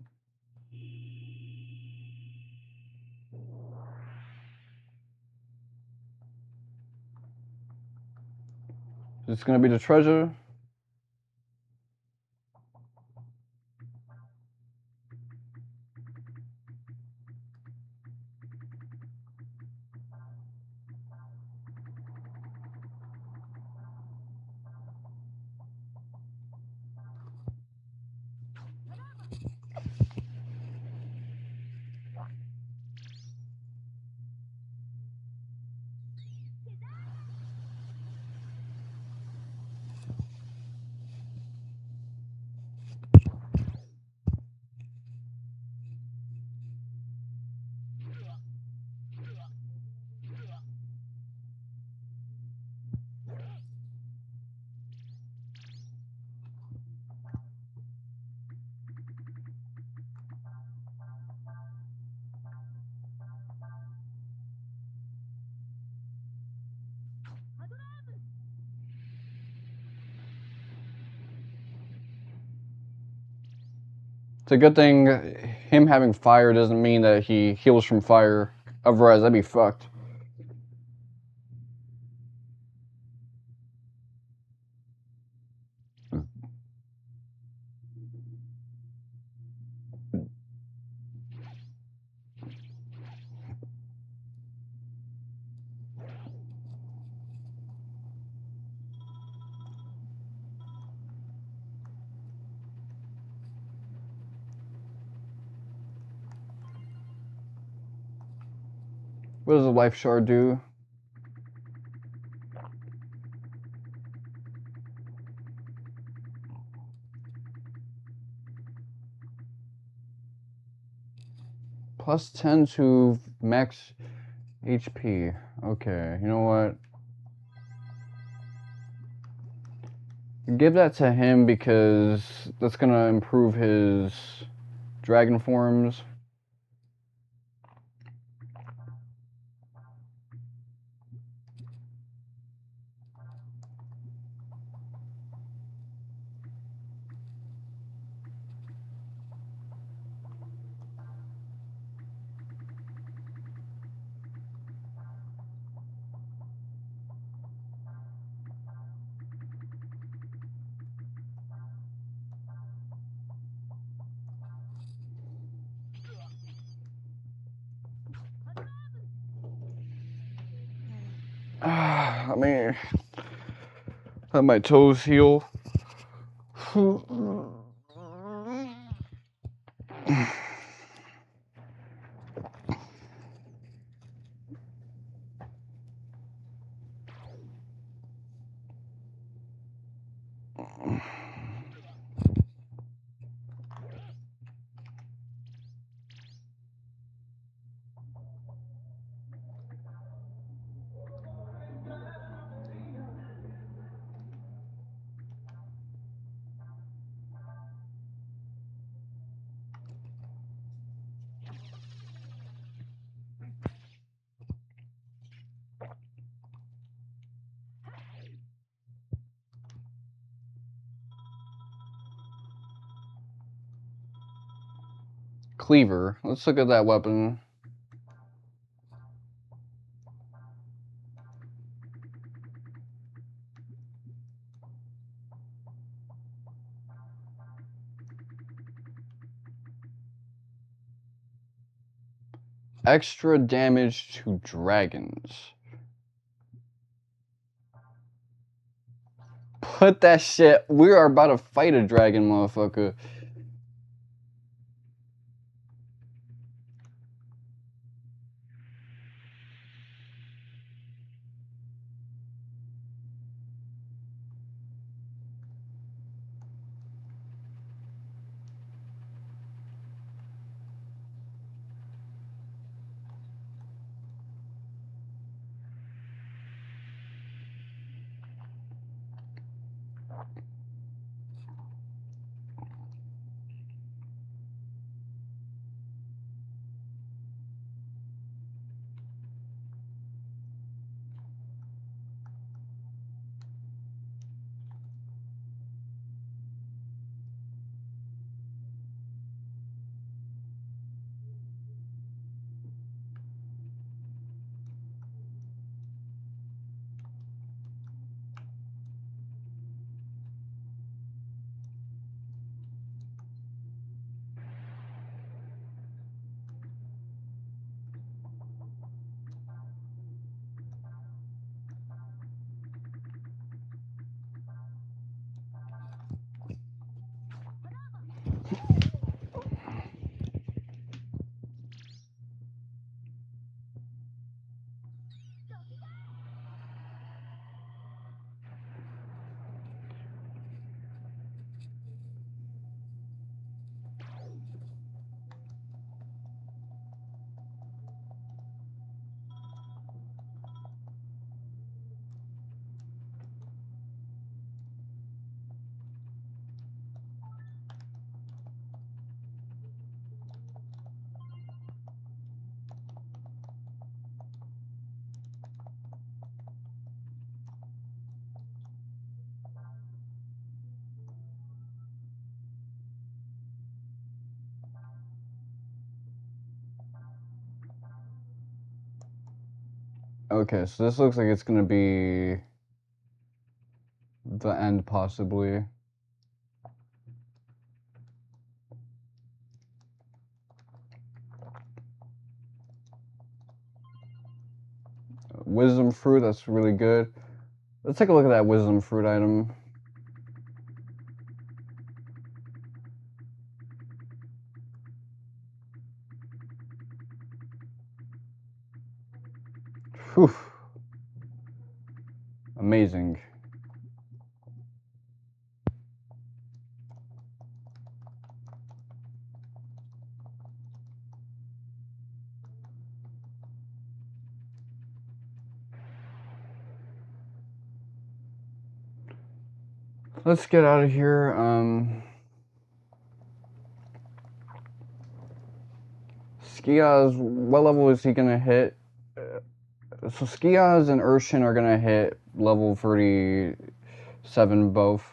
Is this gonna be the treasure? It's a good thing him having fire doesn't mean that he heals from fire. Otherwise, that'd be fucked. What does a life shard do? Plus 10 to max HP. Okay, you know what? Give that to him because that's gonna improve his dragon forms. I mean, let my toes heal. Cleaver. Let's look at that weapon. Extra damage to dragons. Put that shit. We are about to fight a dragon, motherfucker. Okay, so this looks like it's gonna be the end, possibly. Wisdom fruit, that's really good. Let's take a look at that wisdom fruit item. Whew. Amazing. Let's get out of here. Skiaz, what level is he gonna hit? So Skiaz and Urshin are gonna hit level 37 both.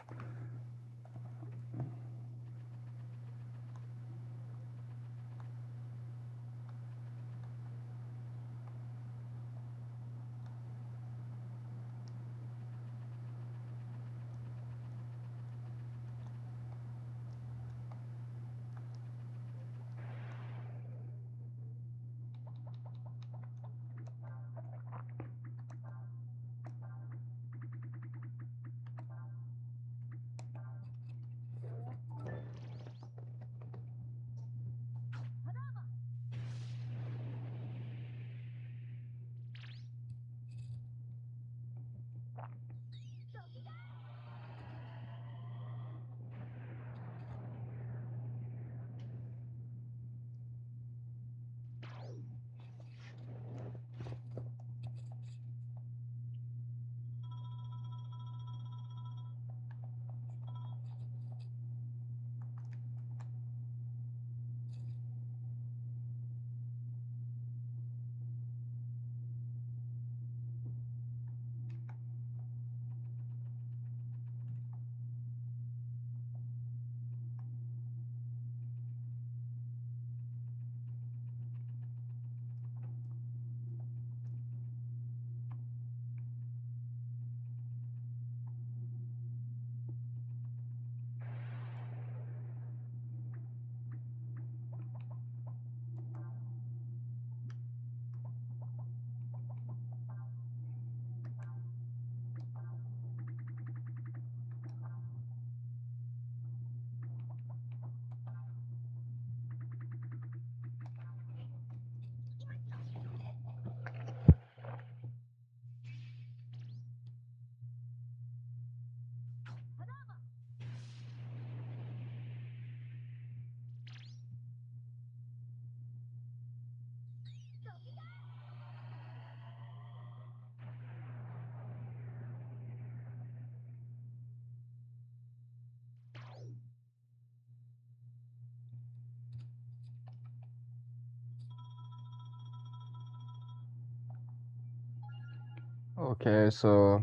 Okay, so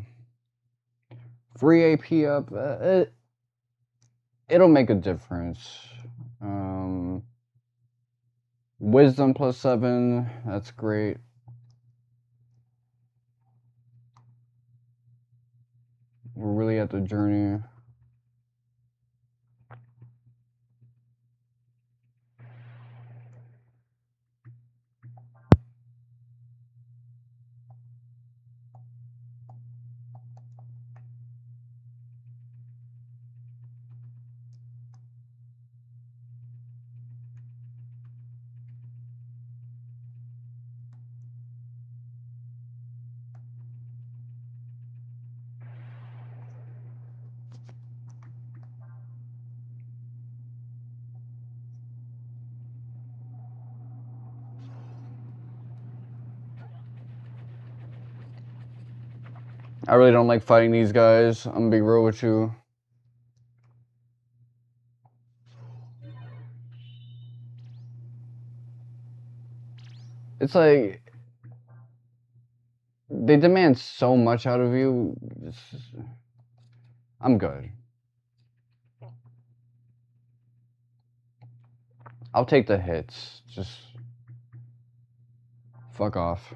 free AP up. It'll make a difference. Wisdom +7. That's great. We're really at the journey. I really don't like fighting these guys. I'm gonna be real with you. It's like they demand so much out of you. I'm good. I'll take the hits. Just fuck off.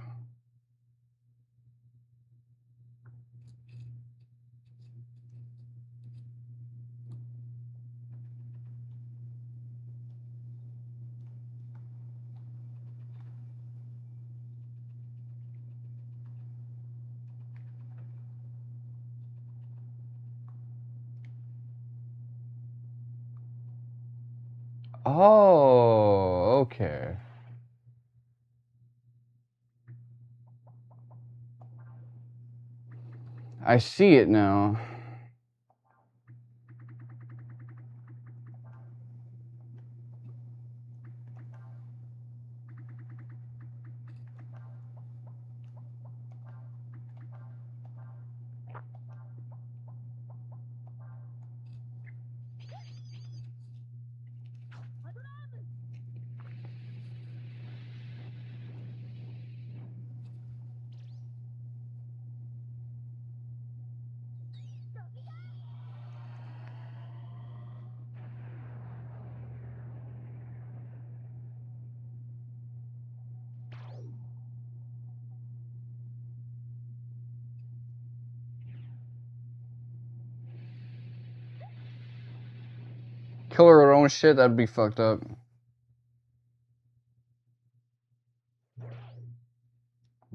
Oh, okay. I see it now. Kill her own shit, that'd be fucked up.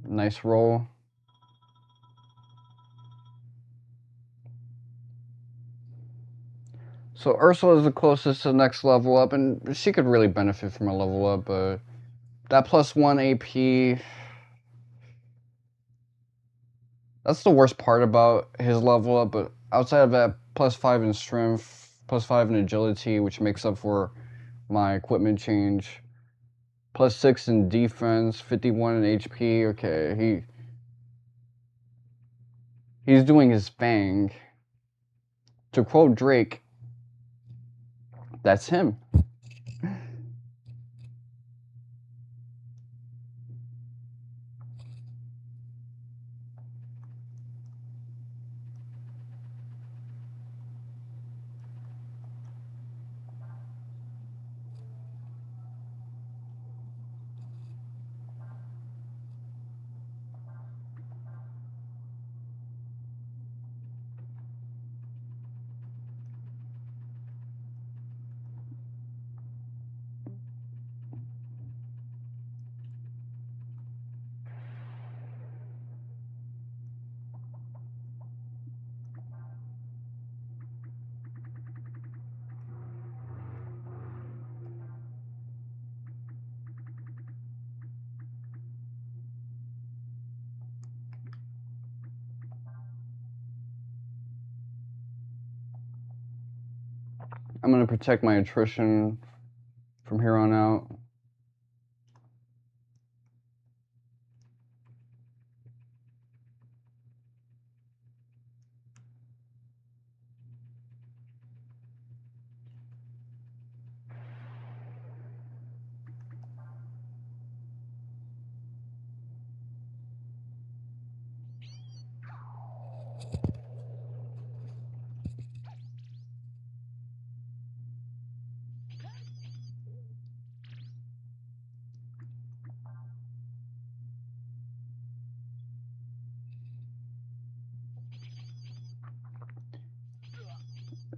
Nice roll. So Ursula is the closest to the next level up, and she could really benefit from a level up, but that +1 AP, that's the worst part about his level up, but outside of that, +5 in strength, +5 in agility, which makes up for my equipment change, +6 in defense, 51 in HP, okay, he's doing his thing. To quote Drake, that's him. I'm gonna protect my attrition from here on out.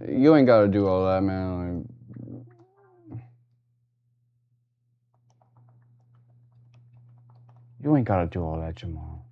You ain't gotta do all that, man. You ain't gotta do all that, Jamal.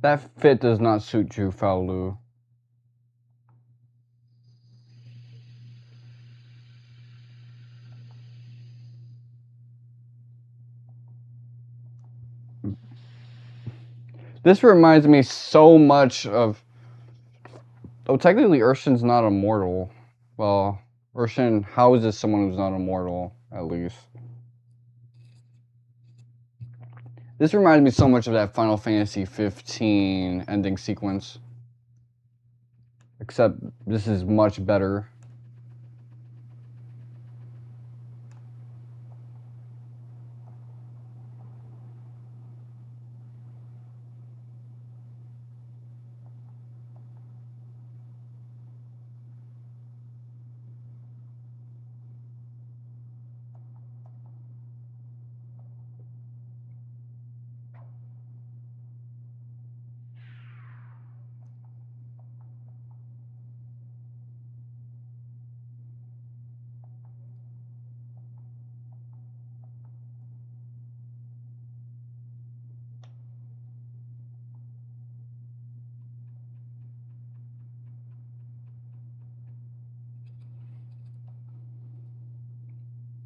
That fit does not suit you, Fou Lu. This reminds me so much of... Oh, technically Urshan's not immortal. Well, Urshan houses someone who's not immortal, at least. This reminds me so much of that Final Fantasy 15 ending sequence. Except this is much better.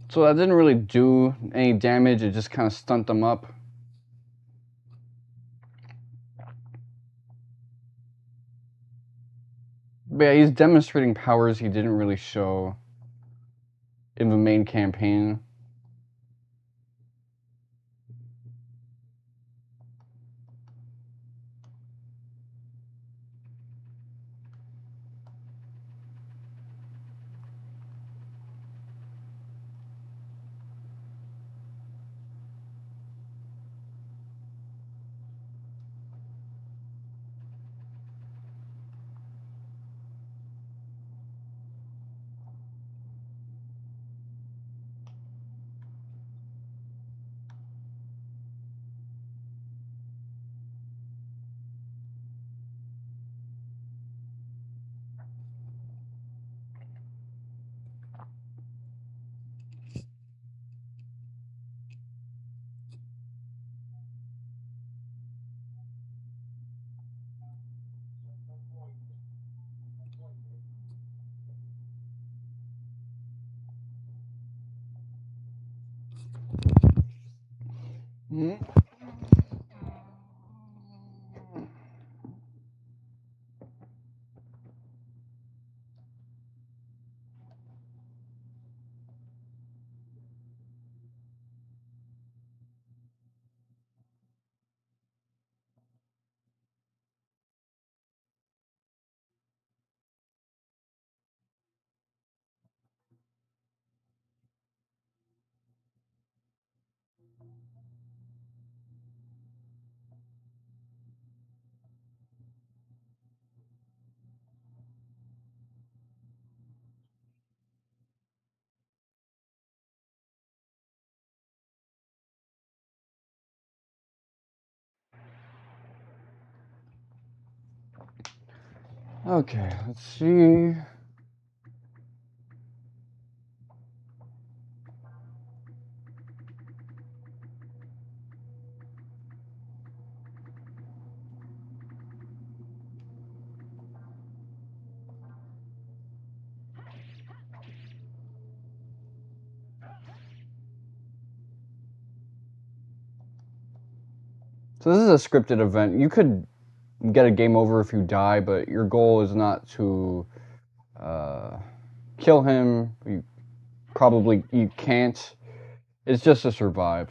So that didn't really do any damage, it just kind of stunned them up. But yeah, he's demonstrating powers he didn't really show in the main campaign. Okay, let's see. So this is a scripted event. You could get a game over if you die, but your goal is not to kill him. You can't. It's just to survive.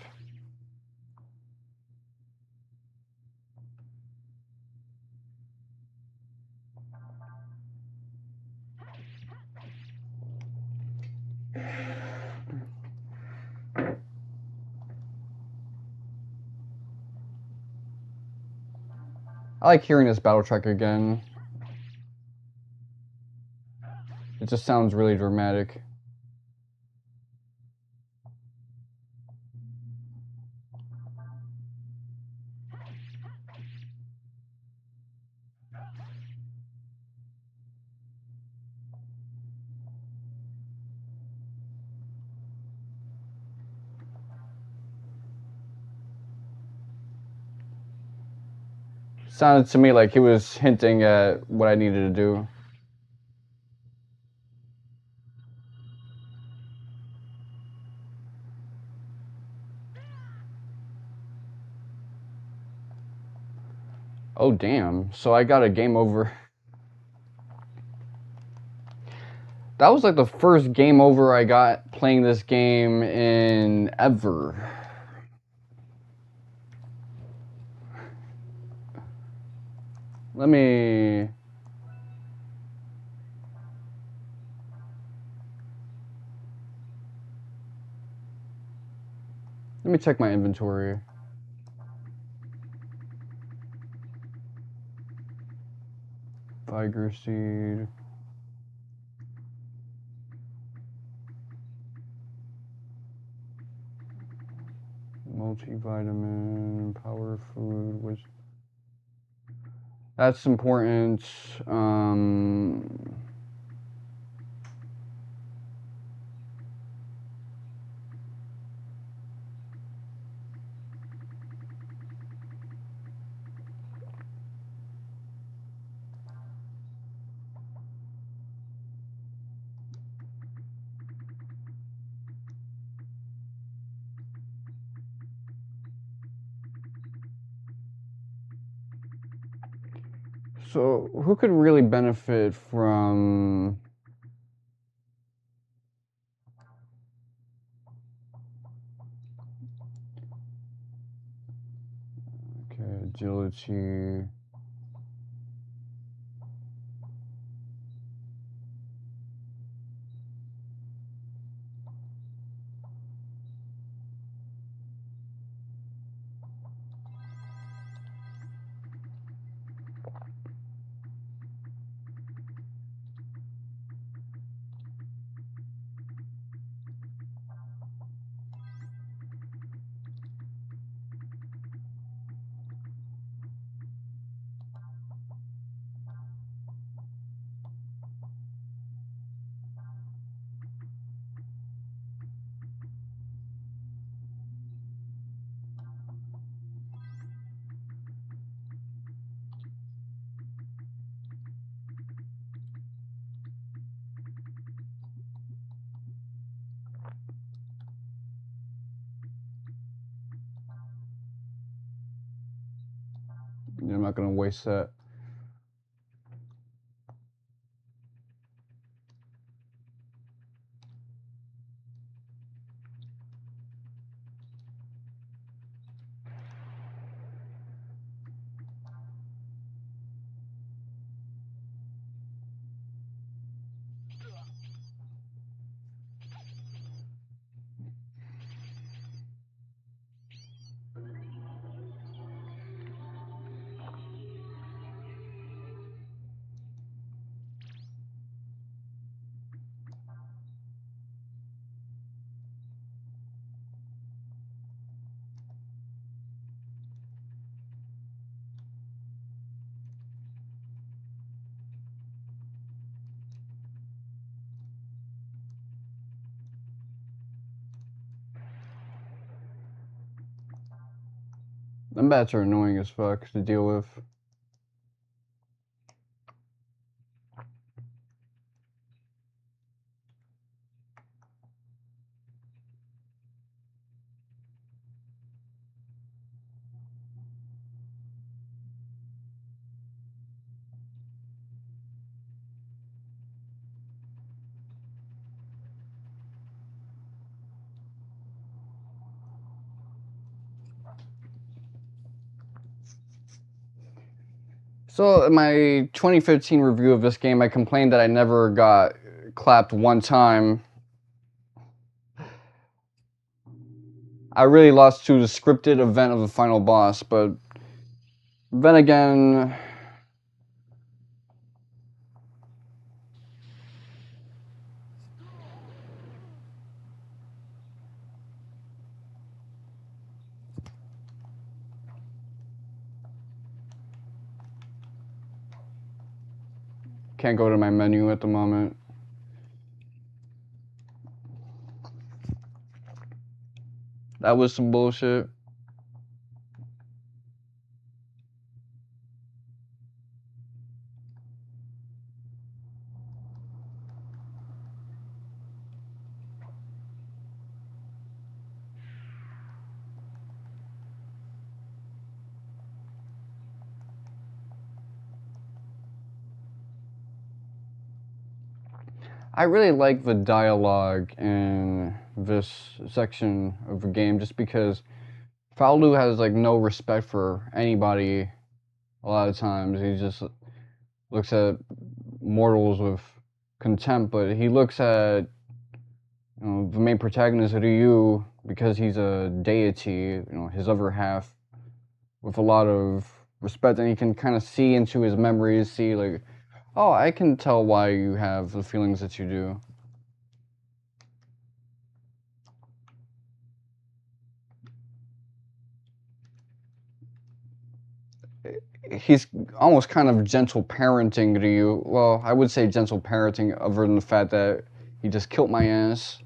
I like hearing this battle track again. It just sounds really dramatic. Sounded to me like he was hinting at what I needed to do. Oh damn, so I got a game over. That was like the first game over I got playing this game in ever. Let me check my inventory. Viger seed. Multivitamin, power food, which that's important. So, who could really benefit from agility? I'm not gonna waste that. Them bats are annoying as fuck to deal with. So in my 2015 review of this game, I complained that I never got clapped one time. I really lost to the scripted event of the final boss, but then again, can't go to my menu at the moment. That was some bullshit. I really like the dialogue in this section of the game just because Fou Lu has like no respect for anybody A lot of times he just looks at mortals with contempt, but he looks at the main protagonist, Ryu, because he's a deity, his other half, with a lot of respect, and he can kind of see into his memories, see like, oh, I can tell why you have the feelings that you do. He's almost kind of gentle parenting Ryu. Well, I would say gentle parenting, other than the fact that he just killed my ass.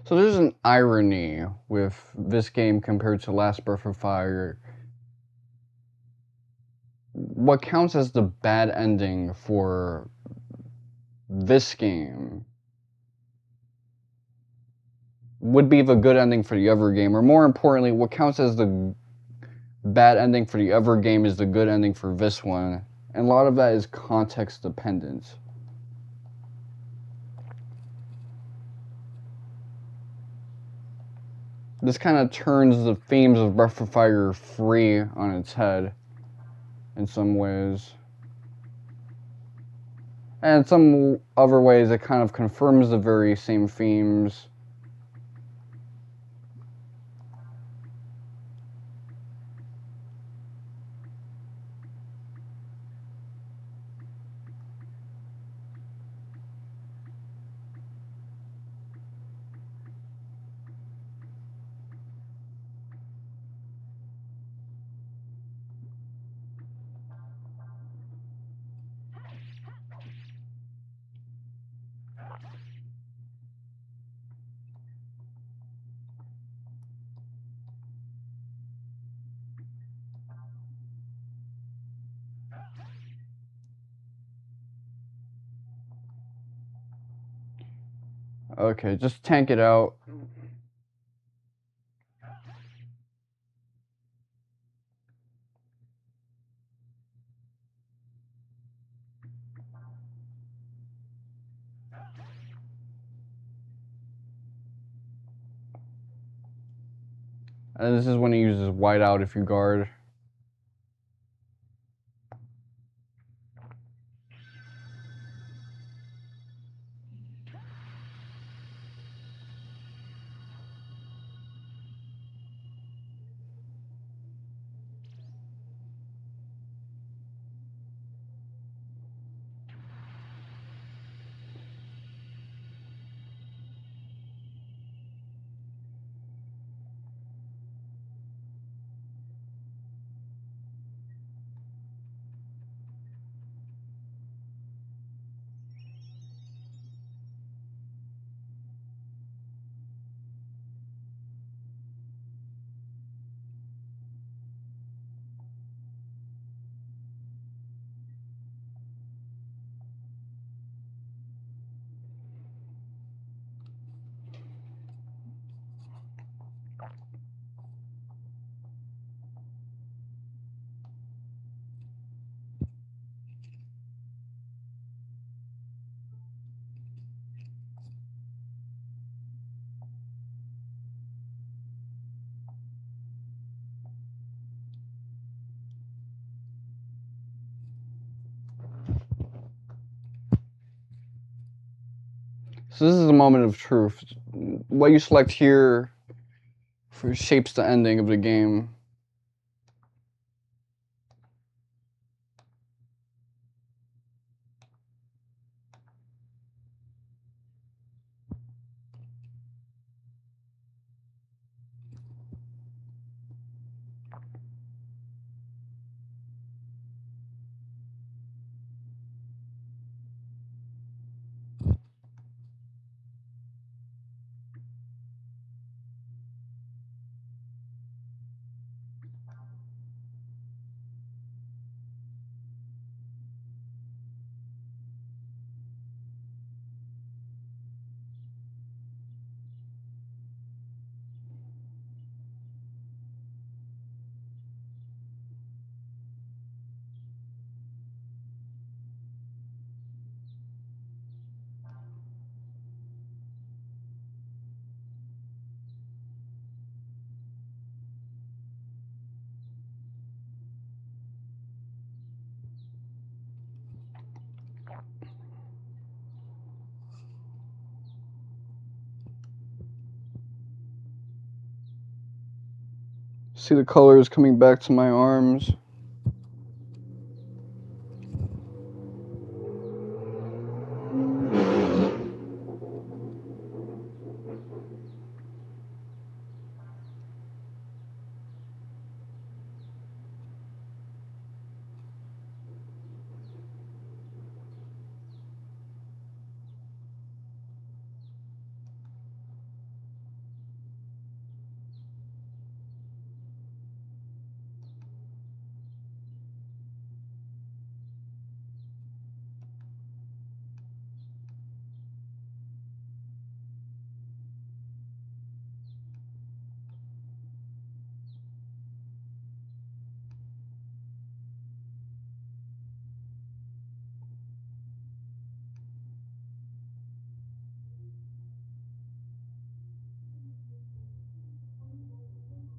So there's an irony with this game compared to Last Breath of Fire. What counts as the bad ending for this game would be the good ending for the other game, or more importantly, what counts as the bad ending for the other game is the good ending for this one, and a lot of that is context dependent. This kind of turns the themes of Breath of Fire 3 on its head in some ways. And in some other ways, it kind of confirms the very same themes. Okay, just tank it out. And this is when he uses whiteout if you guard. So this is a moment of truth. What you select here shapes the ending of the game. See the colors coming back to my arms.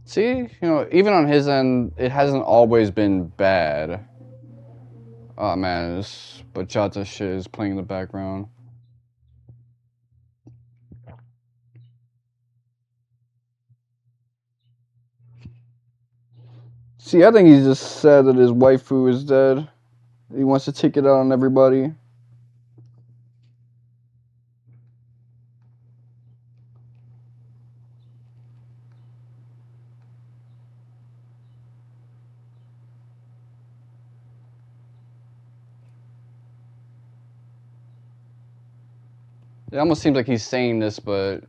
See, even on his end, it hasn't always been bad. Oh man, this bachata shit is playing in the background. See, I think he's just sad that his waifu is dead. He wants to take it out on everybody. It almost seems like he's saying this, but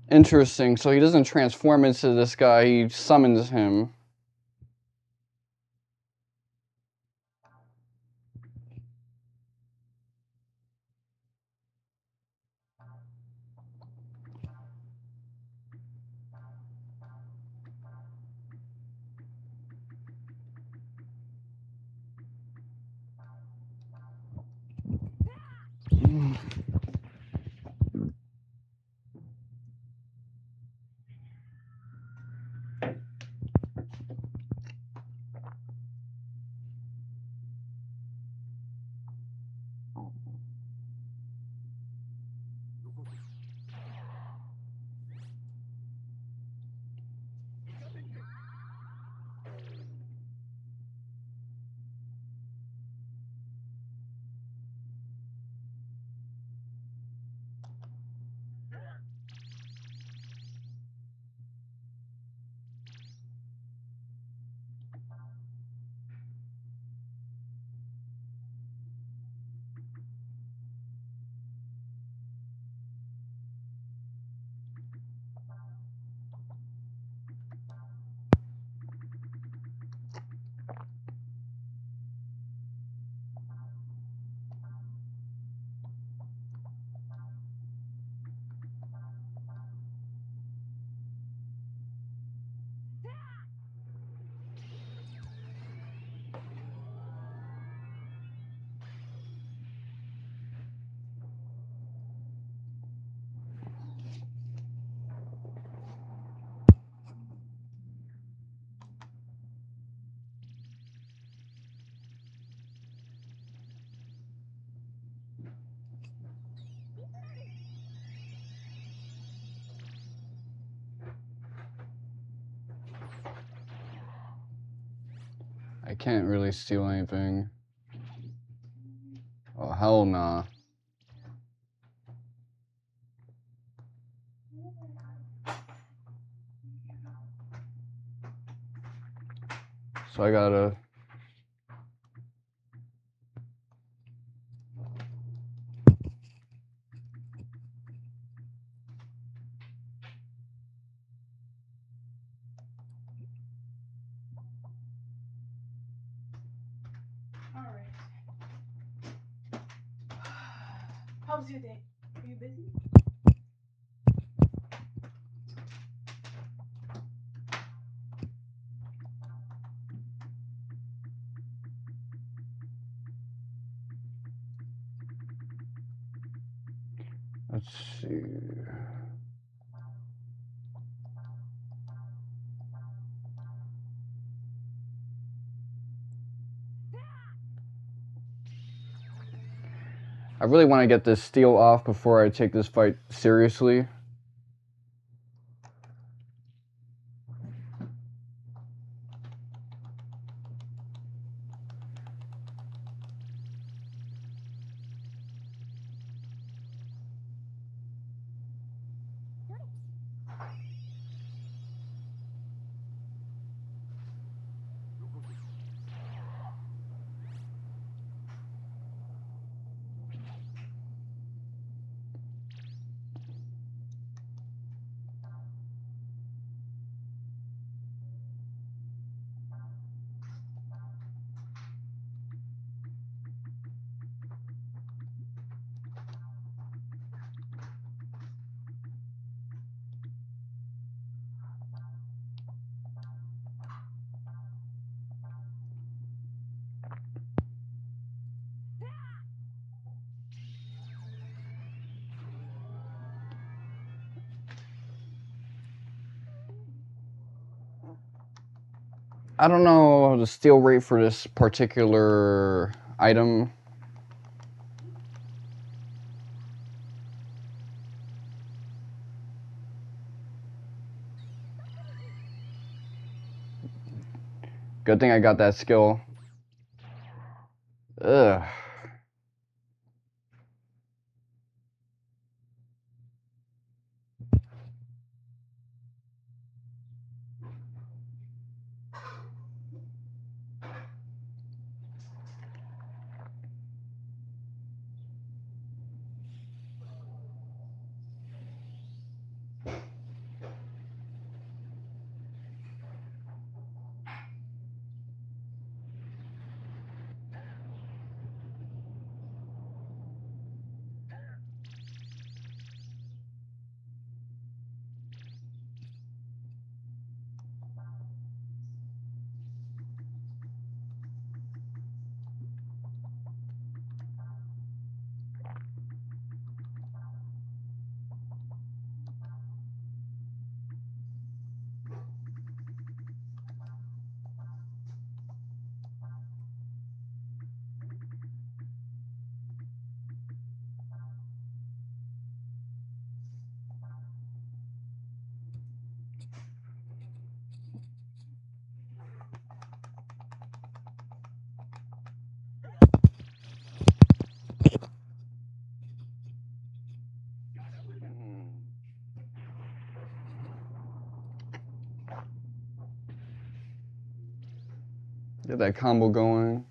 interesting. So he doesn't transform into this guy, he summons him. I can't really steal anything. Oh, hell nah. So I gotta... Alright. How was your day? Are you busy? Let's see... I really want to get this steal off before I take this fight seriously. I don't know the steal rate for this particular item. Good thing I got that skill. Ugh. Get that combo going.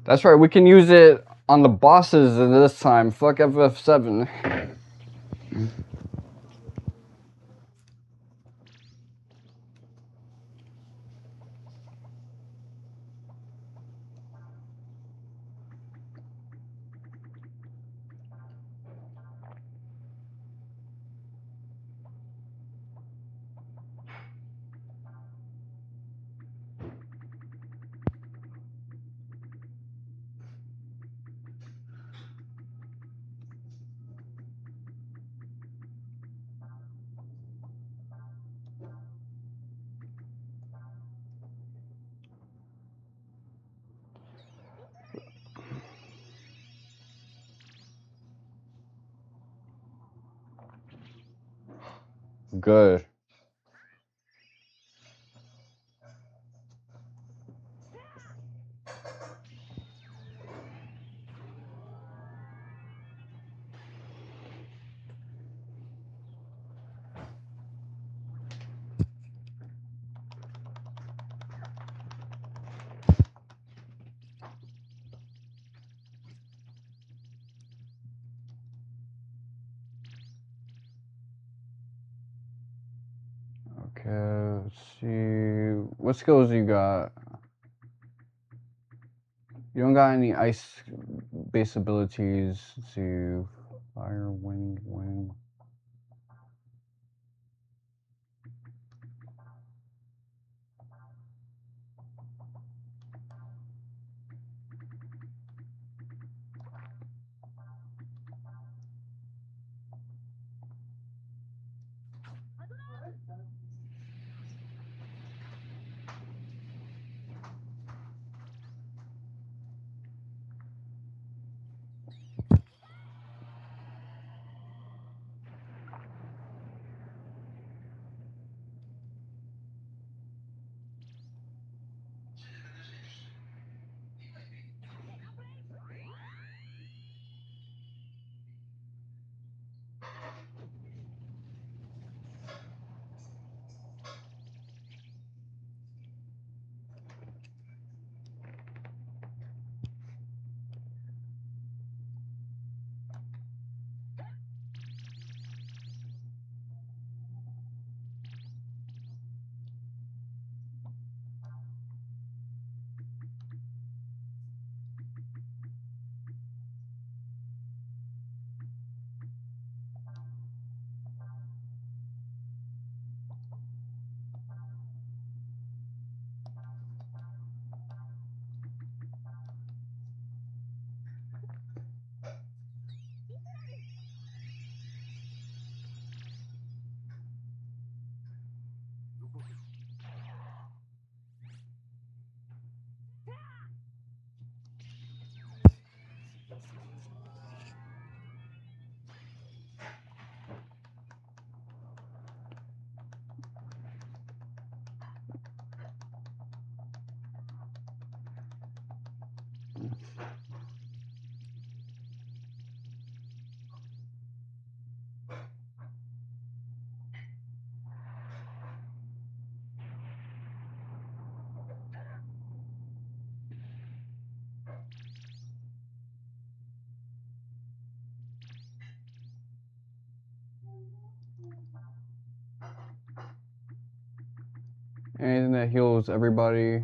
That's right, we can use it on the bosses this time. Fuck FF7. Good. Okay, let's see. What skills you got? You don't got any ice-based abilities. Let's see. Fire, wind. Anything that heals everybody.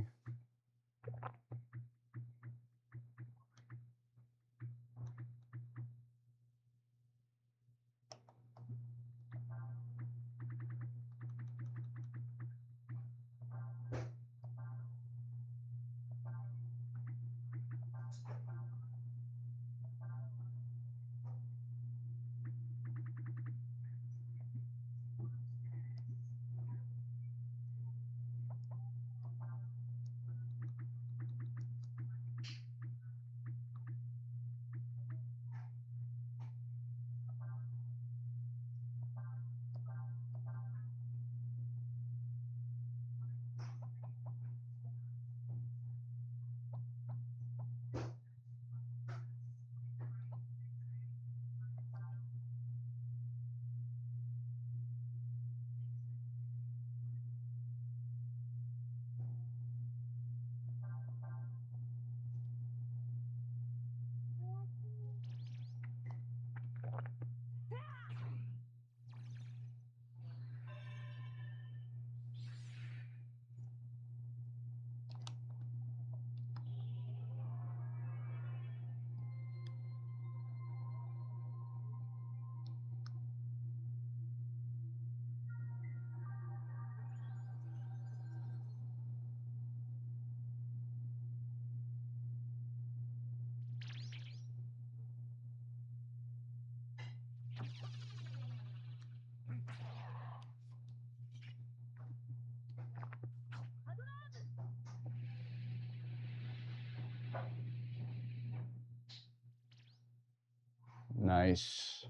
Nice.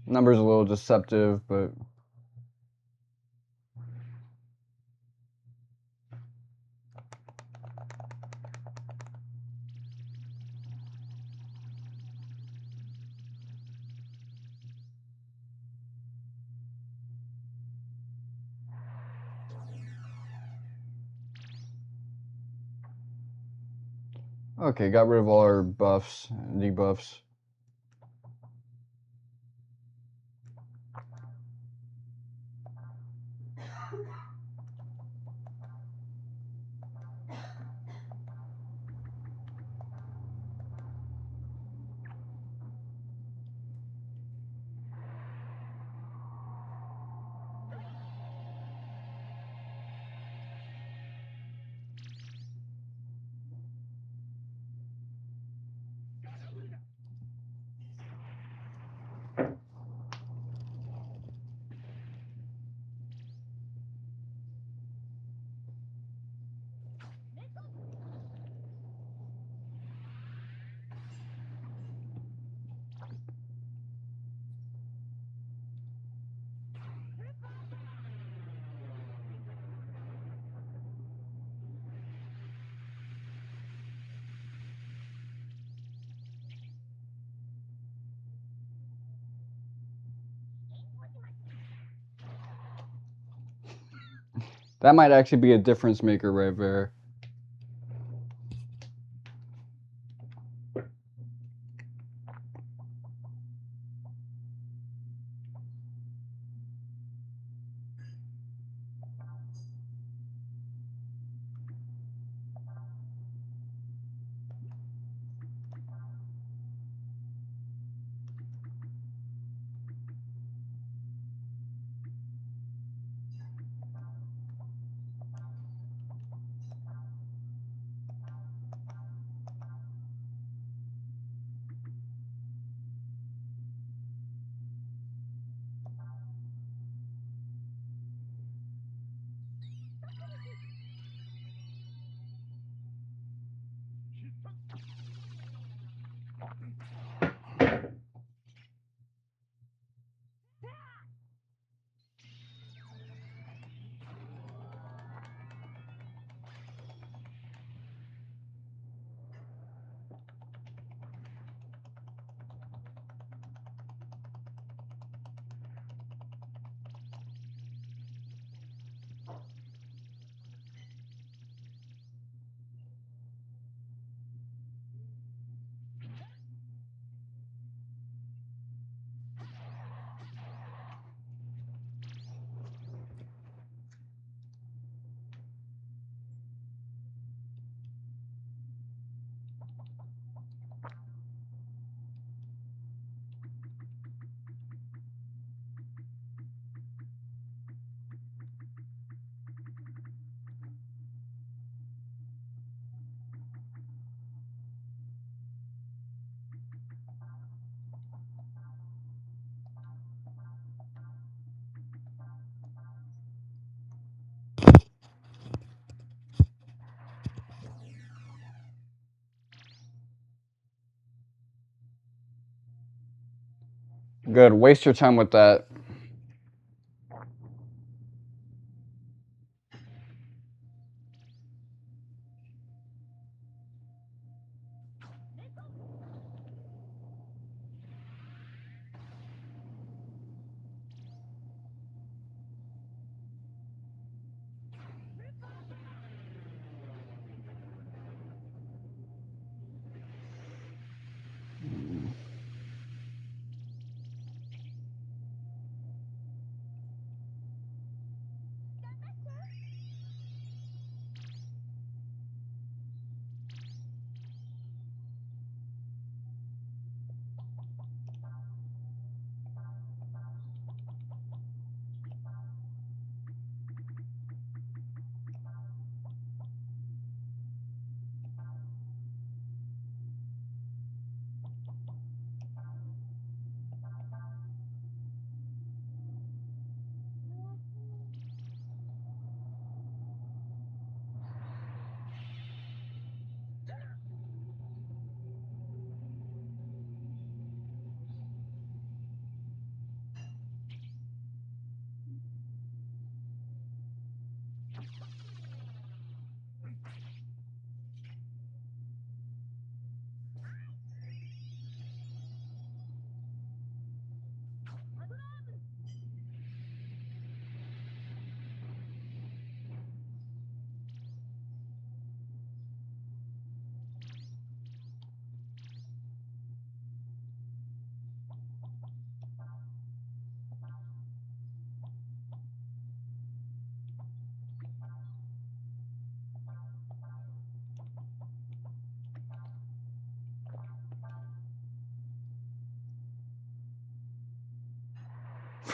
Number's a little deceptive, but okay, got rid of all our buffs and debuffs. That might actually be a difference maker right there. Good. Waste your time with that.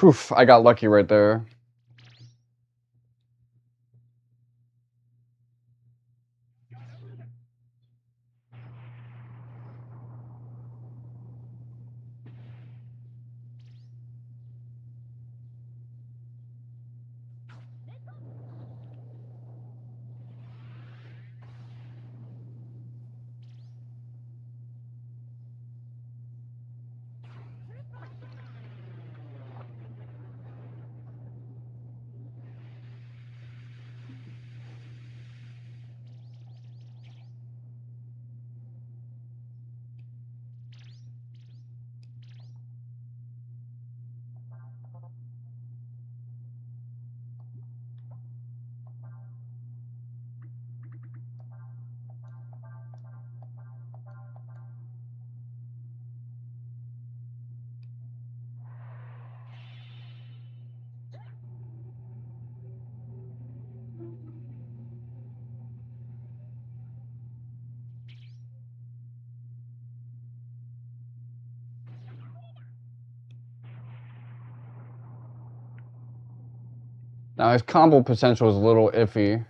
Oof, I got lucky right there. Now his combo potential is a little iffy.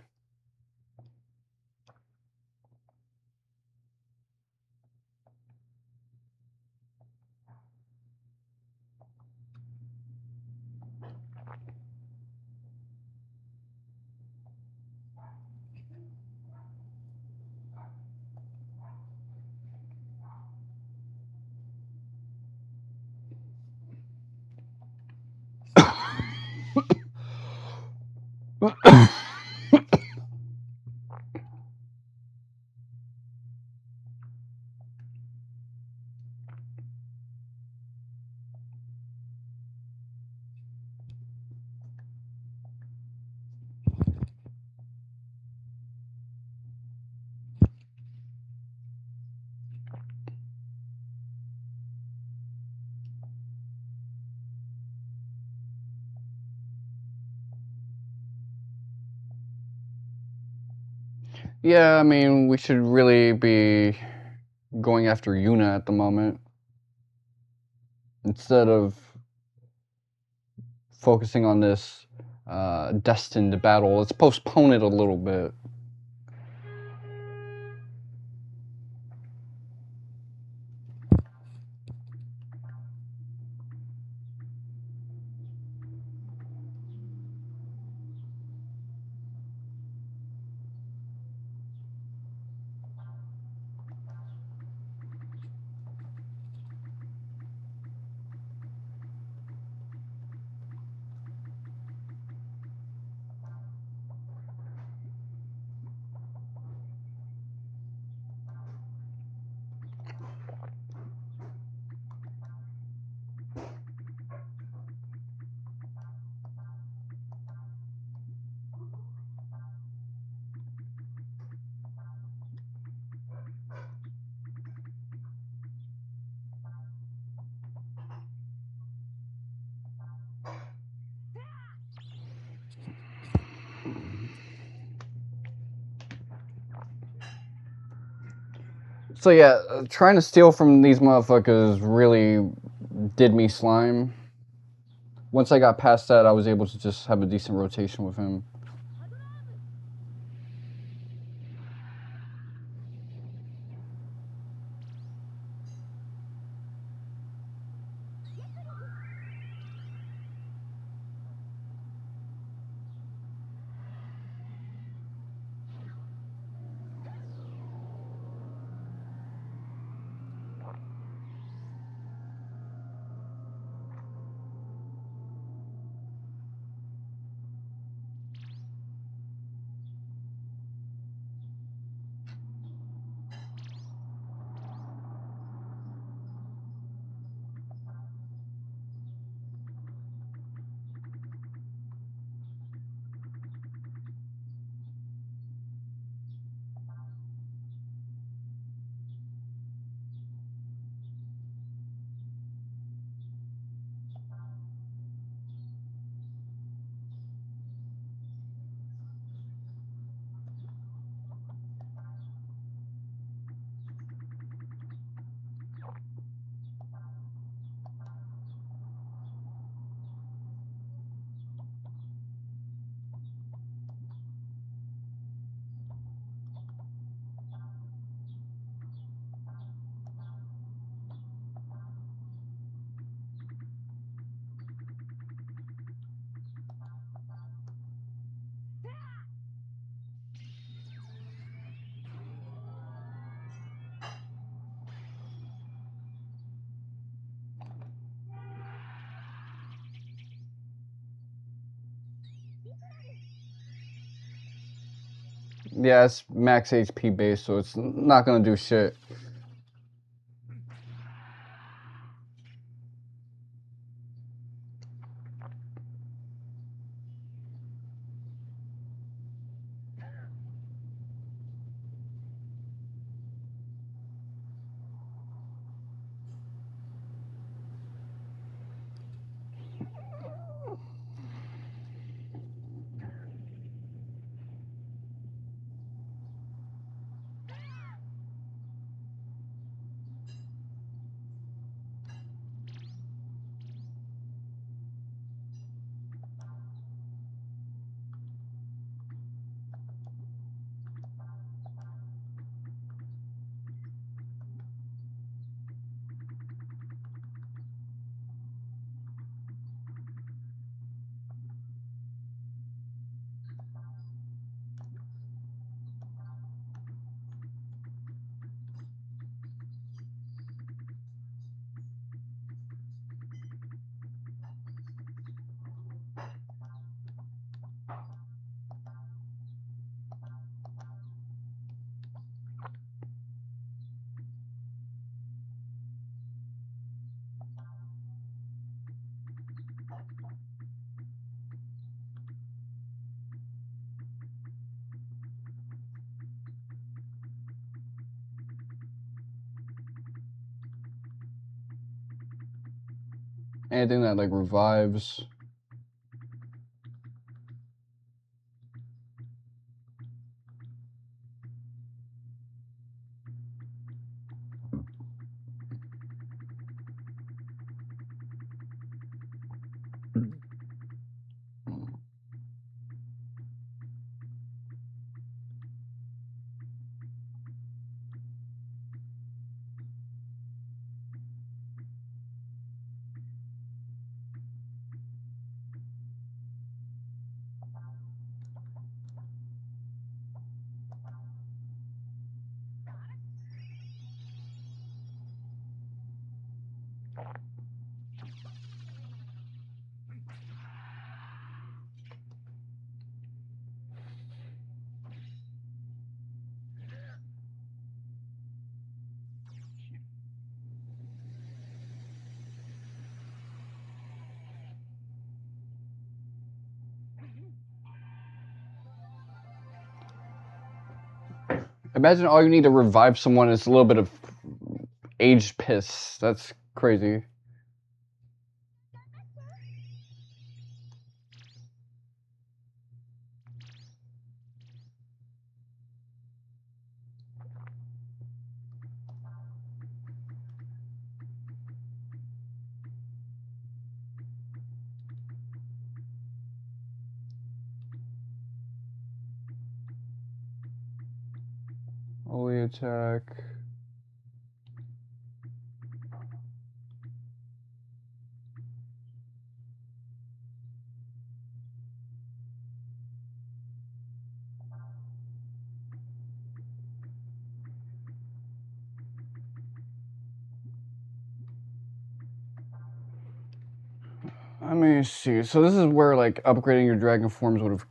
Yeah, I mean, we should really be going after Yuna at the moment. Instead of focusing on this destined battle, let's postpone it a little bit. So yeah, trying to steal from these motherfuckers really did me slime. Once I got past that, I was able to just have a decent rotation with him. Yeah, it's max HP base, so it's not gonna do shit. Anything that like revives. Imagine all you need to revive someone is a little bit of aged piss. That's crazy. Holy attack. Let me see. So this is where like upgrading your dragon forms would have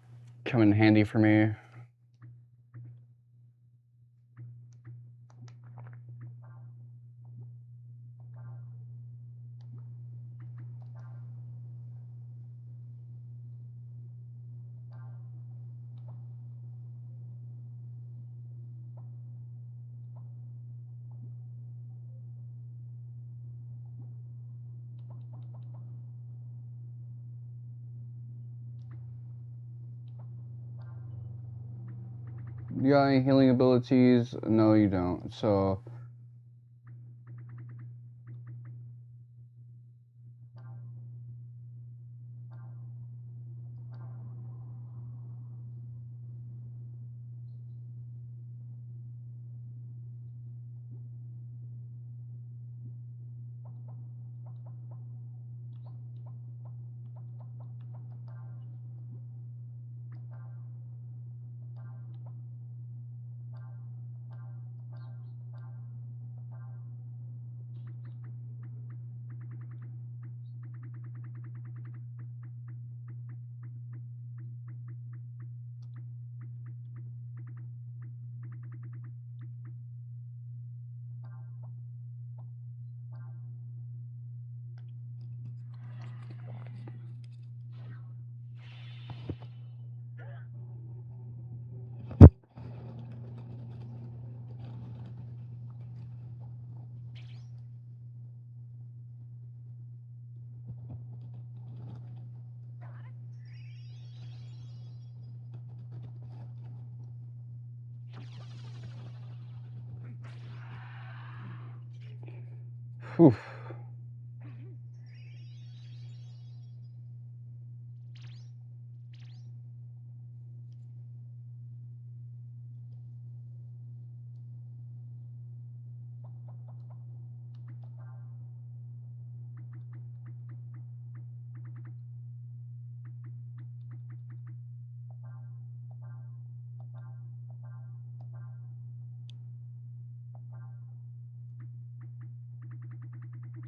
come in handy for me. You got any healing abilities? No, you don't. So Whew.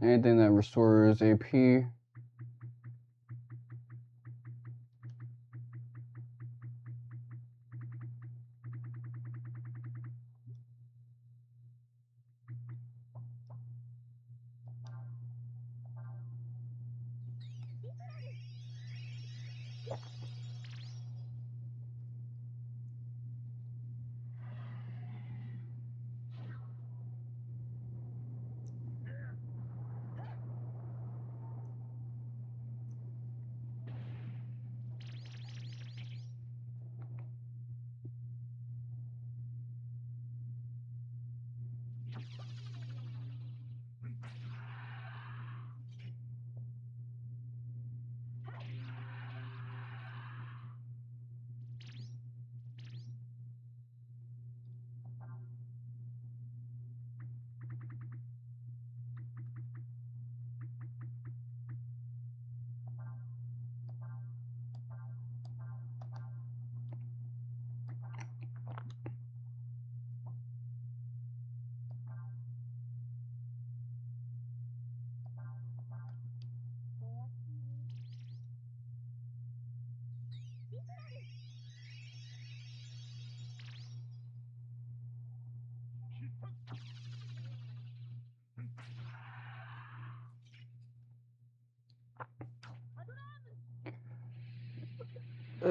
Anything that restores AP.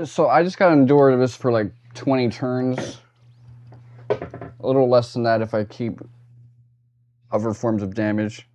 So I just gotta endure this for like 20 turns. A little less than that if I keep other forms of damage.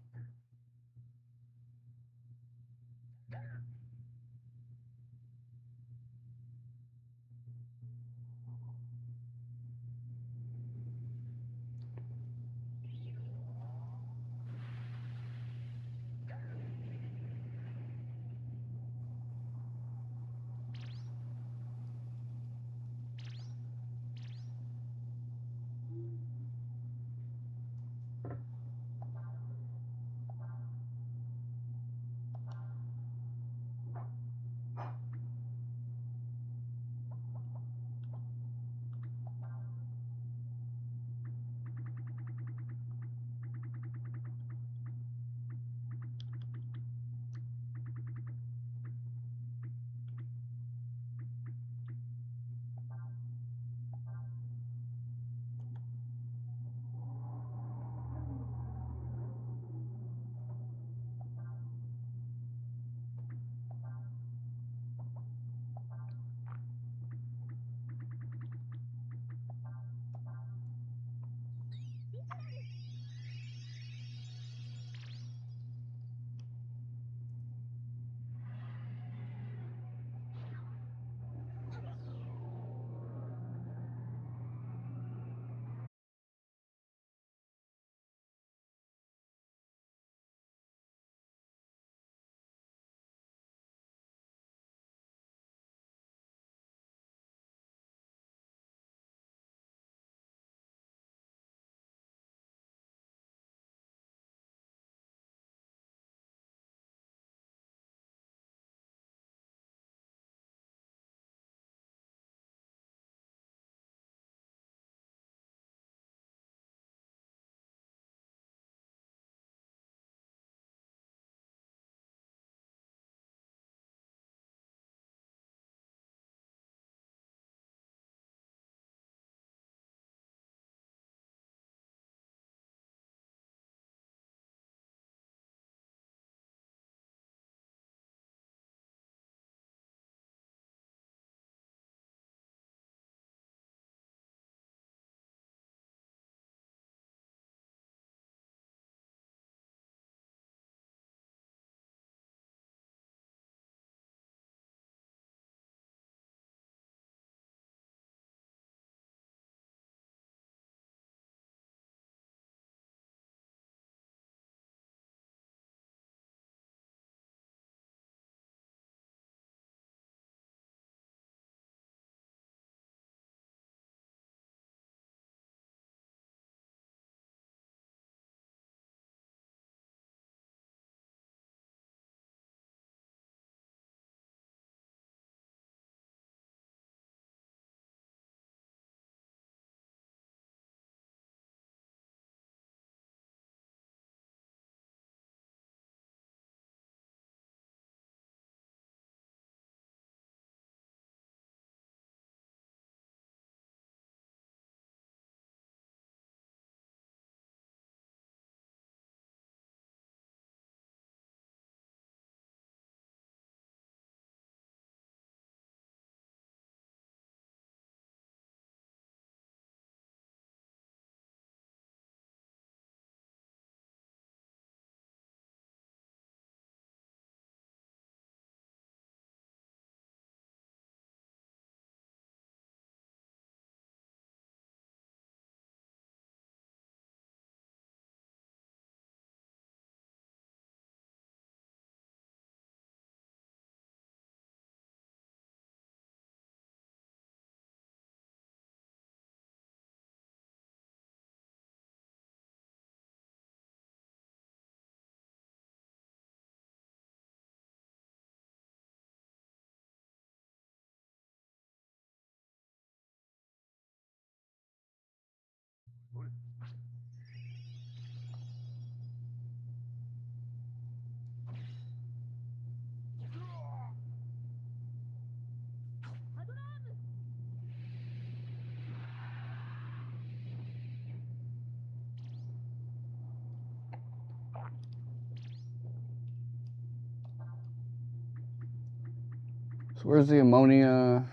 So where's the ammonia?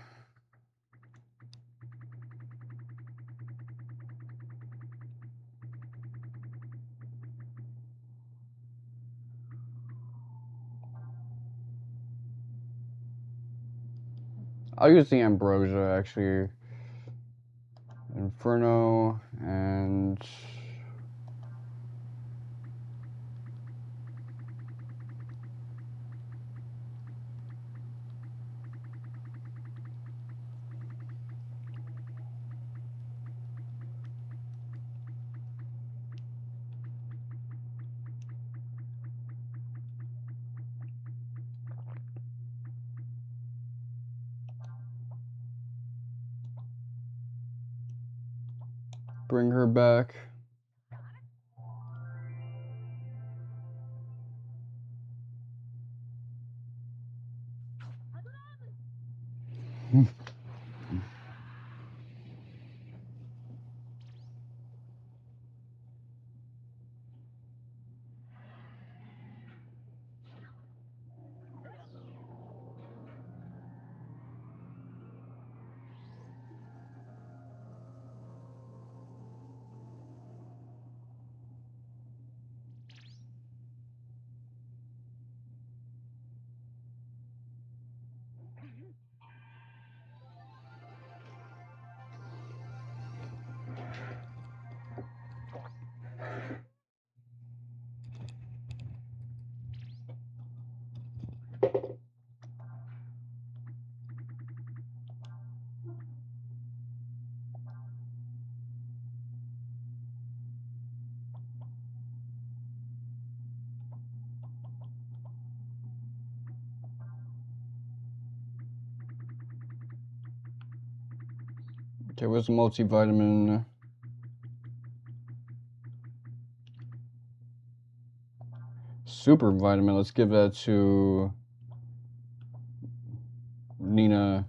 I'll use the ambrosia actually. Inferno and bring her back. Okay, where's the multivitamin? Super vitamin. Let's give that to Nina.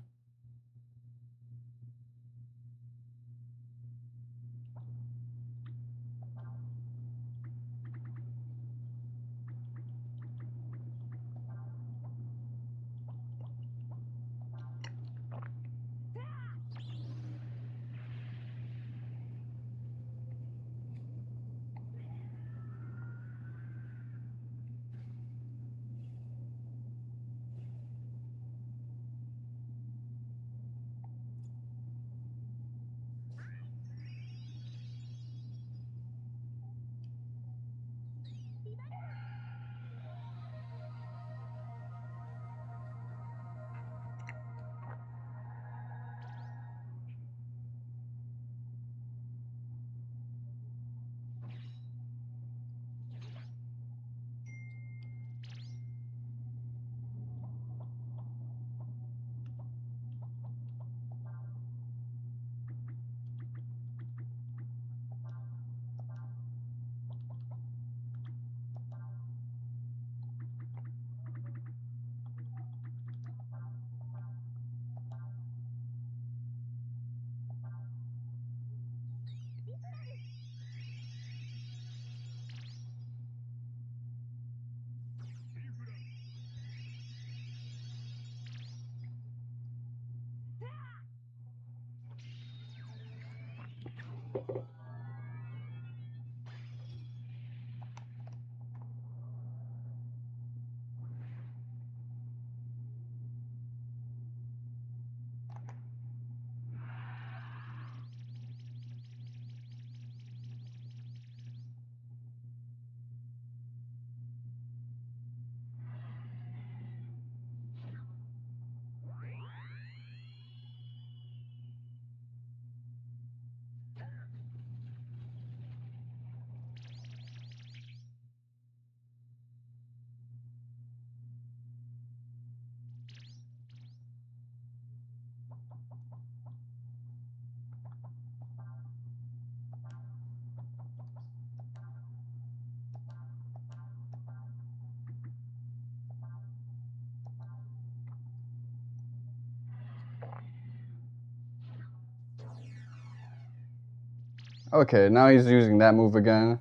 Okay, now he's using that move again.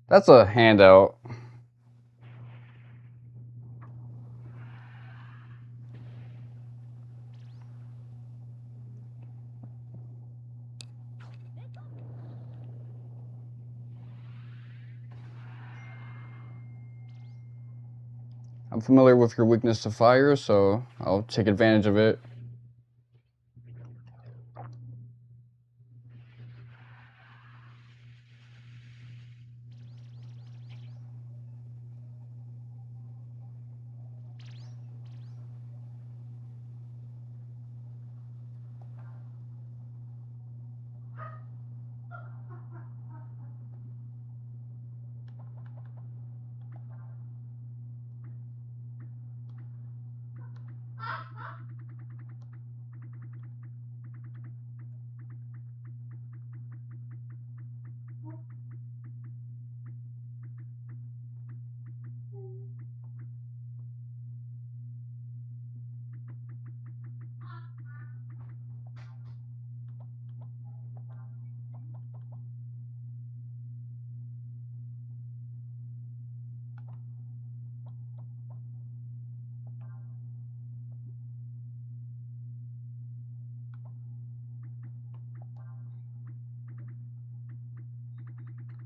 That's a handout. I'm familiar with your weakness to fire, so I'll take advantage of it.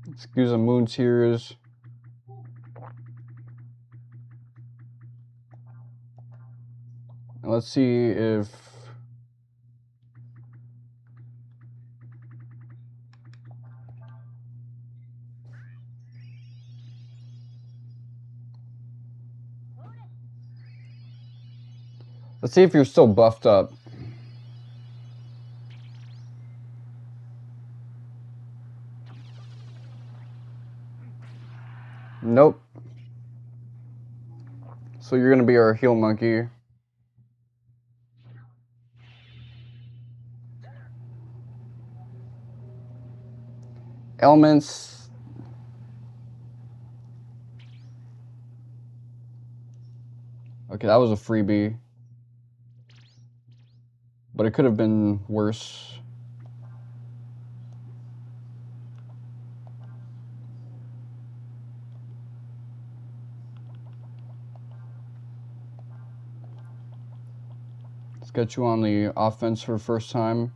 Excuse the moon tears. And let's see if... Let's see if you're still buffed up. Nope. So you're gonna be our heal monkey. Elements. Okay, that was a freebie. But it could have been worse. Let's get you on the offense for the first time.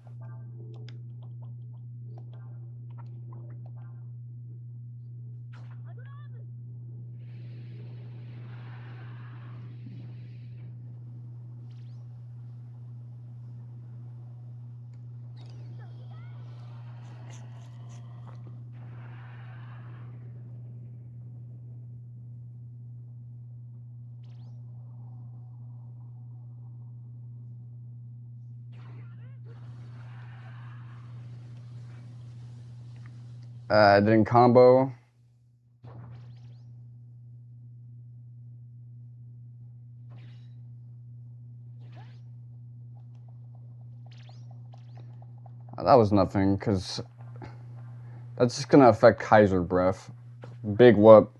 Didn't combo. That was nothing, because that's just gonna affect Kaiser Breath. Big whoop.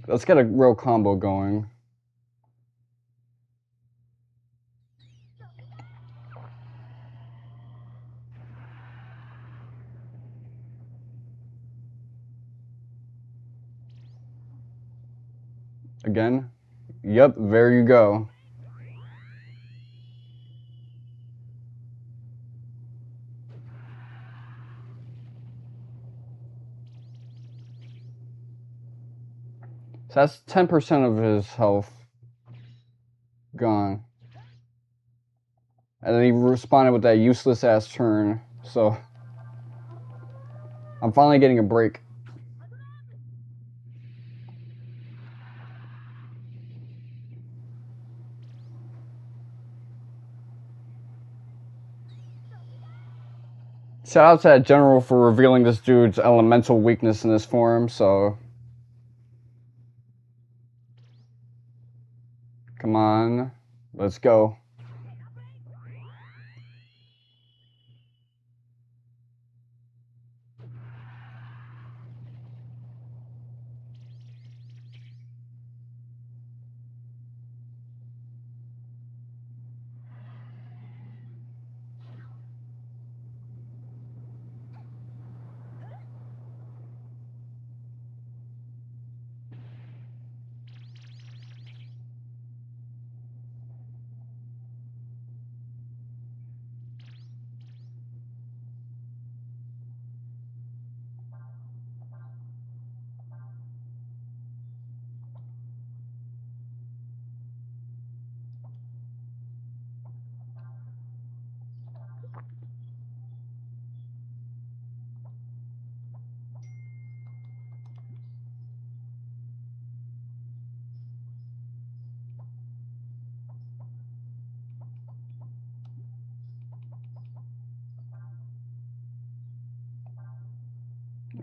Let's get a real combo going. Again? Yep, there you go. So that's 10% of his health gone. And then he responded with that useless ass turn. So I'm finally getting a break. Shout out to that general for revealing this dude's elemental weakness in this form, so... Come on, let's go.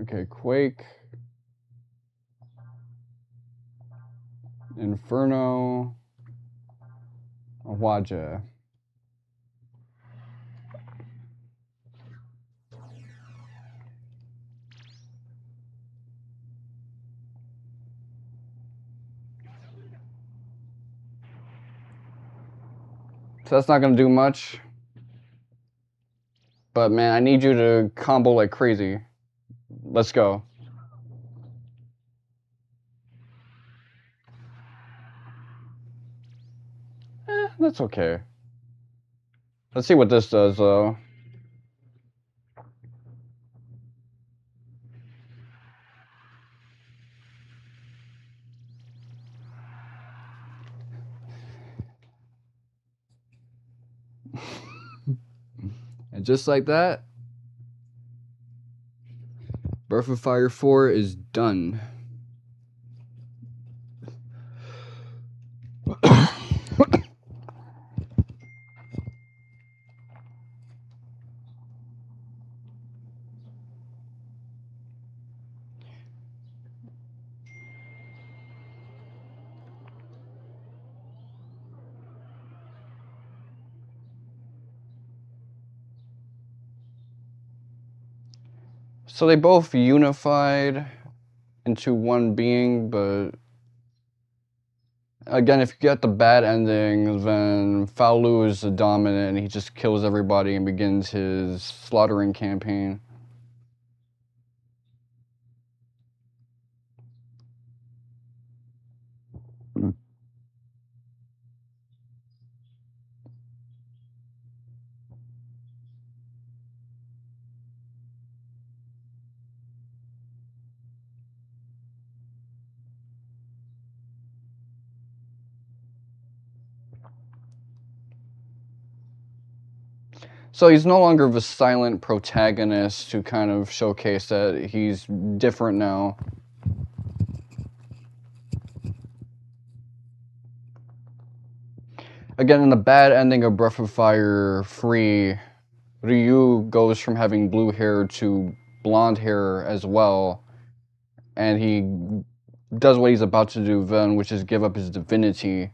Okay, Quake. Inferno. Awaja. So that's not gonna do much. But man, I need you to combo like crazy. Let's go. That's okay. Let's see what this does though. And just like that, Breath of Fire 4 is done. So they both unified into one being, but again, if you get the bad ending, then Fou Lu is the dominant and he just kills everybody and begins his slaughtering campaign. So he's no longer the silent protagonist to kind of showcase that he's different now. Again, in the bad ending of Breath of Fire 3, Ryu goes from having blue hair to blonde hair as well, and he does what he's about to do then, which is give up his divinity.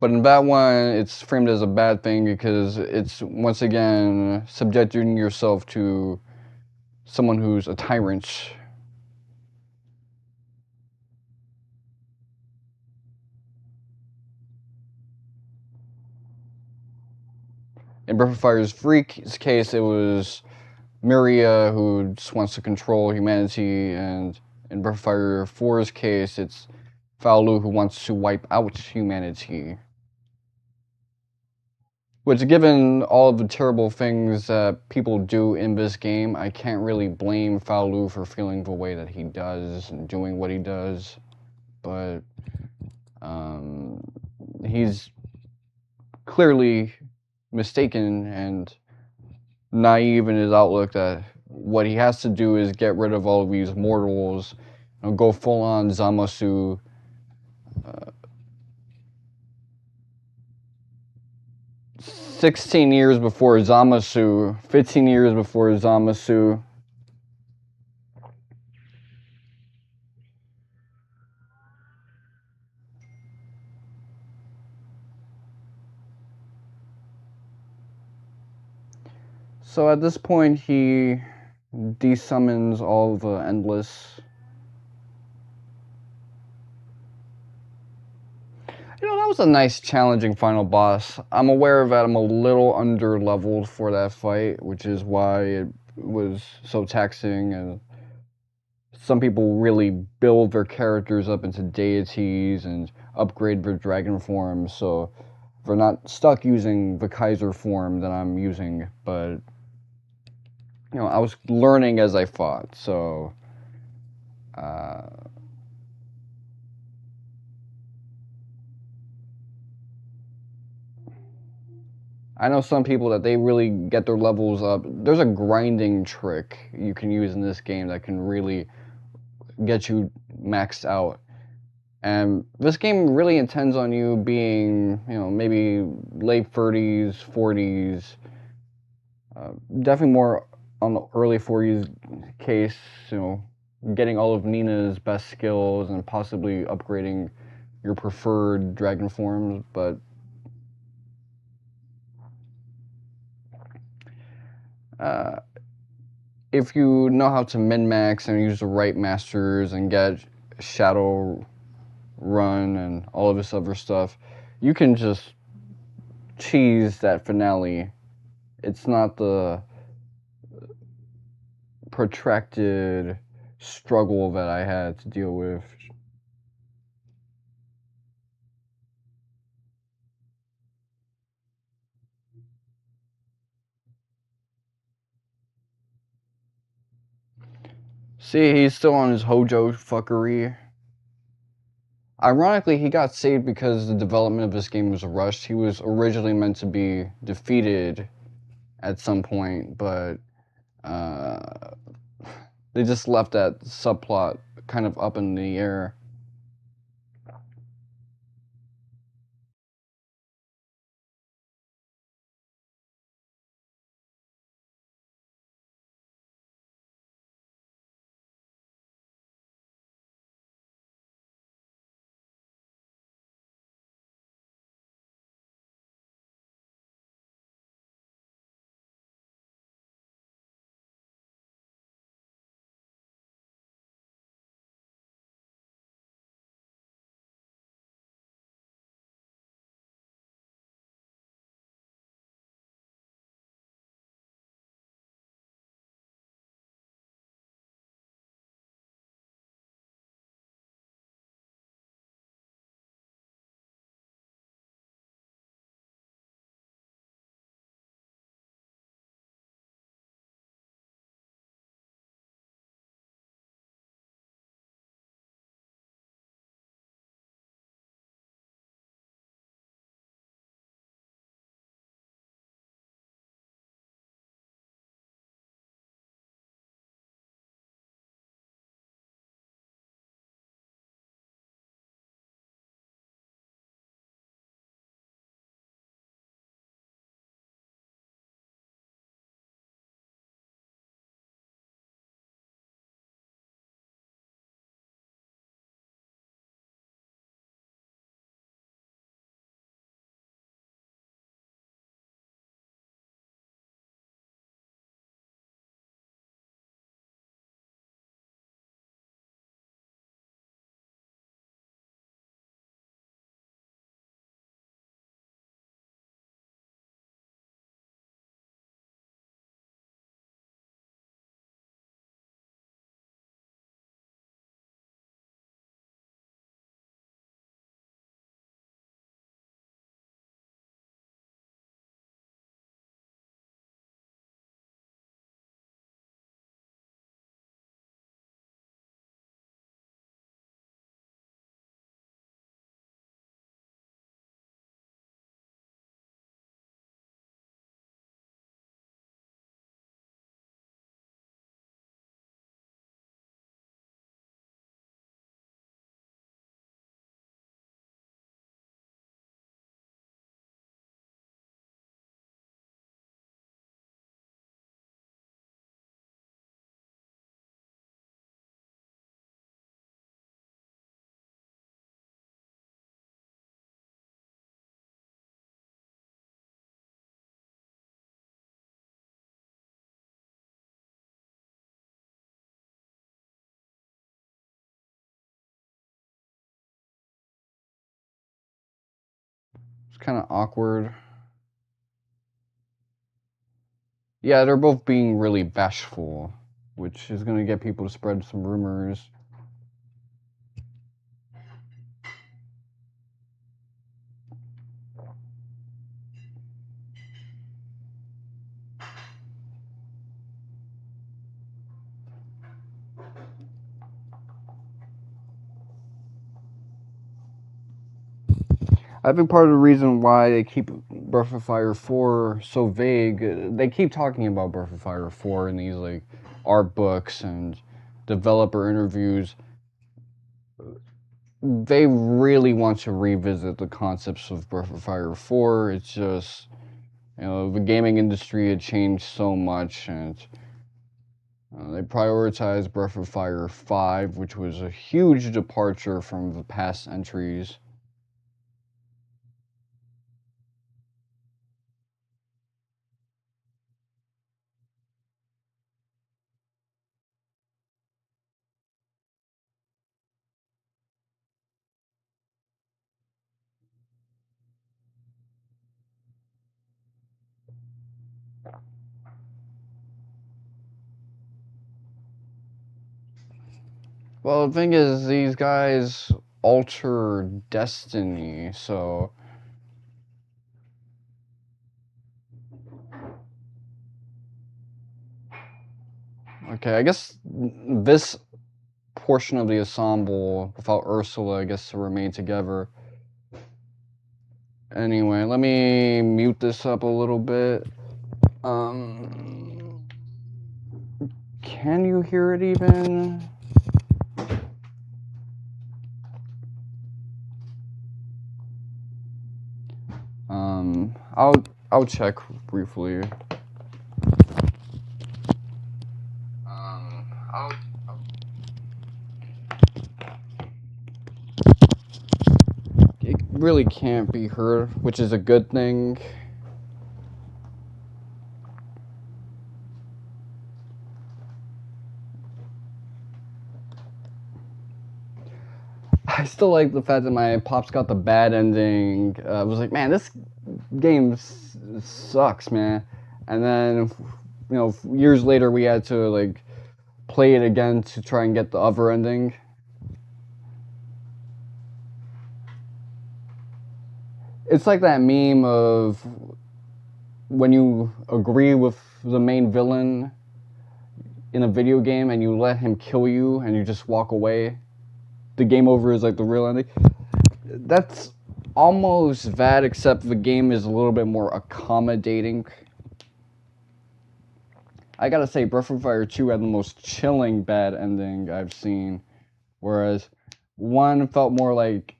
But in that one, it's framed as a bad thing because it's, once again, subjecting yourself to someone who's a tyrant. In Breath of Fire's Freak's case, it was Miria who just wants to control humanity, and in Breath of Fire 4's case, it's Fou Lu who wants to wipe out humanity. Which, given all of the terrible things that people do in this game, I can't really blame Fou Lu for feeling the way that he does and doing what he does. But he's clearly mistaken and naive in his outlook that what he has to do is get rid of all of these mortals, go full on Zamasu. 16 years before Zamasu, 15 years before Zamasu. So at this point, he desummons all the endless. You know, that was a nice, challenging final boss. I'm aware that I'm a little under-leveled for that fight, which is why it was so taxing, and some people really build their characters up into deities and upgrade their dragon forms, so they're not stuck using the Kaiser form that I'm using, but, you know, I was learning as I fought, so, I know some people that they really get their levels up. There's a grinding trick you can use in this game that can really get you maxed out. And this game really intends on you being, you know, maybe late 30s, 40s, definitely more on the early 40s case, you know, getting all of Nina's best skills and possibly upgrading your preferred dragon forms, but if you know how to min-max and use the right masters and get Shadow Run and all of this other stuff, you can just cheese that finale. It's not the protracted struggle that I had to deal with. See, he's still on his Hojo fuckery. Ironically, he got saved because the development of this game was rushed. He was originally meant to be defeated at some point, but they just left that subplot kind of up in the air. It's kind of awkward. Yeah, they're both being really bashful, which is going to get people to spread some rumors. I think part of the reason why they keep Breath of Fire 4 so vague, they keep talking about Breath of Fire 4 in these like art books and developer interviews. They really want to revisit the concepts of Breath of Fire 4. It's just, the gaming industry had changed so much, and they prioritized Breath of Fire 5, which was a huge departure from the past entries. Well, the thing is, these guys alter destiny, so... Okay, I guess this portion of the ensemble, without Ursula, gets to remain together. Anyway, let me mute this up a little bit. Can you hear it even? I'll check briefly. It really can't be heard, which is a good thing. I still like the fact that my pops got the bad ending. I was like, man, this game sucks, man. And then, years later, we had to like play it again to try and get the other ending. It's like that meme of when you agree with the main villain in a video game and you let him kill you and you just walk away. The game over is like the real ending. That's almost that, except the game is a little bit more accommodating. I gotta say, Breath of Fire 2 had the most chilling bad ending I've seen, whereas 1 felt more like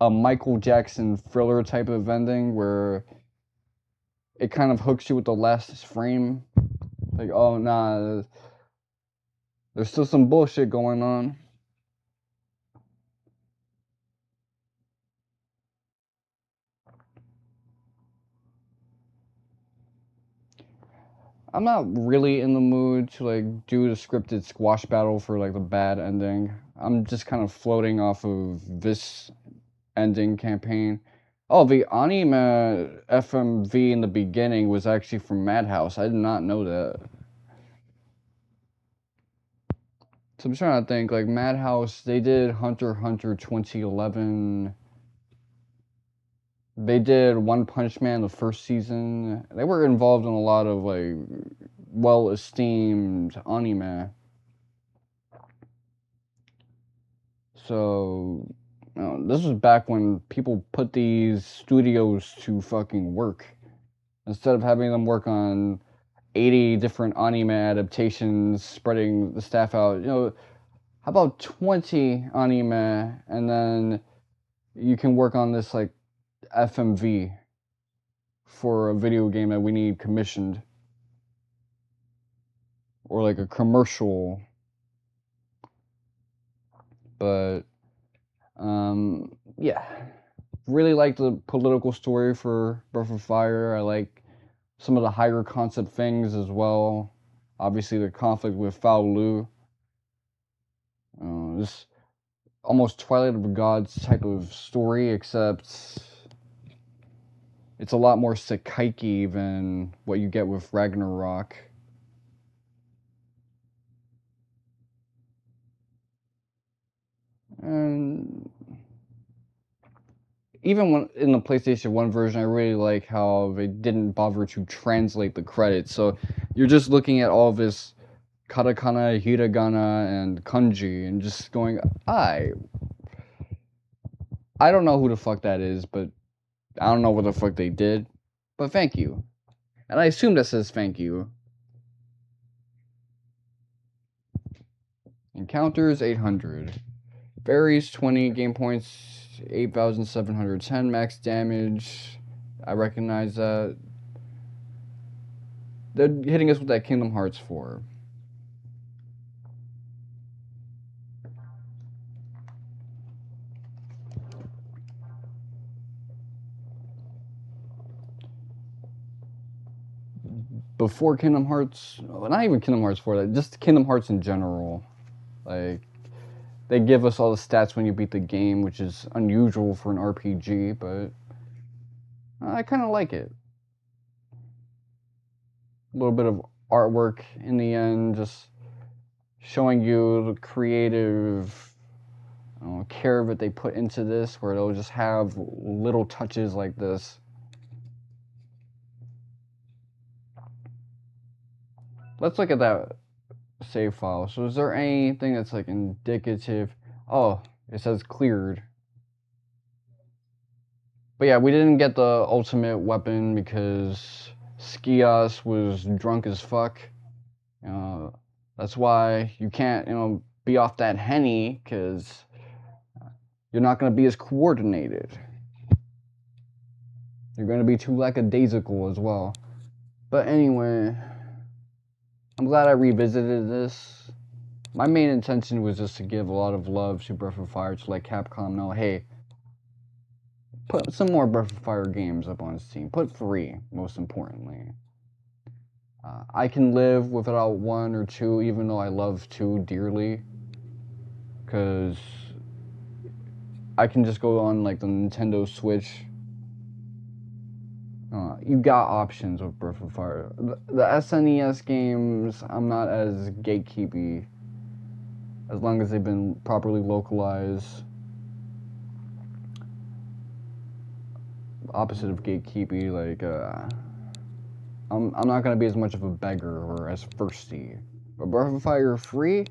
a Michael Jackson thriller type of ending where it kind of hooks you with the last frame. Like, oh nah, there's still some bullshit going on. I'm not really in the mood to like do the scripted squash battle for like the bad ending. I'm just kind of floating off of this ending campaign. Oh, the anime FMV in the beginning was actually from Madhouse. I did not know that. So I'm trying to think, like Madhouse, they did Hunter x Hunter 2011. They did One Punch Man the first season. They were involved in a lot of like well-esteemed anime. So, this was back when people put these studios to fucking work. Instead of having them work on 80 different anime adaptations, spreading the staff out, how about 20 anime and then you can work on this like FMV for a video game that we need commissioned, or like a commercial. But yeah, really like the political story for Breath of Fire. I like some of the higher concept things as well. Obviously, the conflict with Fou Lu. This almost Twilight of the Gods type of story, except It's a lot more sekaikei than what you get with Ragnarok. And even when in the PlayStation 1 version, I really like how they didn't bother to translate the credits. So you're just looking at all this katakana, hiragana, and kanji, and just going, I don't know who the fuck that is, but I don't know what the fuck they did, but thank you. And I assume that says thank you. Encounters 800. Varies 20 game points, 8,710 max damage. I recognize that. They're hitting us with that Kingdom Hearts 4. Before Kingdom Hearts, not even Kingdom Hearts 4, just Kingdom Hearts in general. Like, they give us all the stats when you beat the game, which is unusual for an RPG, but I kind of like it. A little bit of artwork in the end, just showing you the creative care that they put into this, where they'll just have little touches like this. Let's look at that save file. So is there anything that's like indicative? Oh, it says cleared. But yeah, we didn't get the ultimate weapon because Skios was drunk as fuck. That's why you can't, be off that Henny, because you're not going to be as coordinated. You're going to be too lackadaisical as well. But anyway, I'm glad I revisited this. My main intention was just to give a lot of love to Breath of Fire, to let Capcom know, hey, put some more Breath of Fire games up on Steam. Put 3, most importantly. I can live without 1 or 2, even though I love 2 dearly. Because I can just go on like the Nintendo Switch. You got options with Breath of Fire. The SNES games, I'm not as gatekeepy, as long as they've been properly localized. Opposite of gatekeepy, like I'm not gonna be as much of a beggar or as thirsty. But Breath of Fire 3,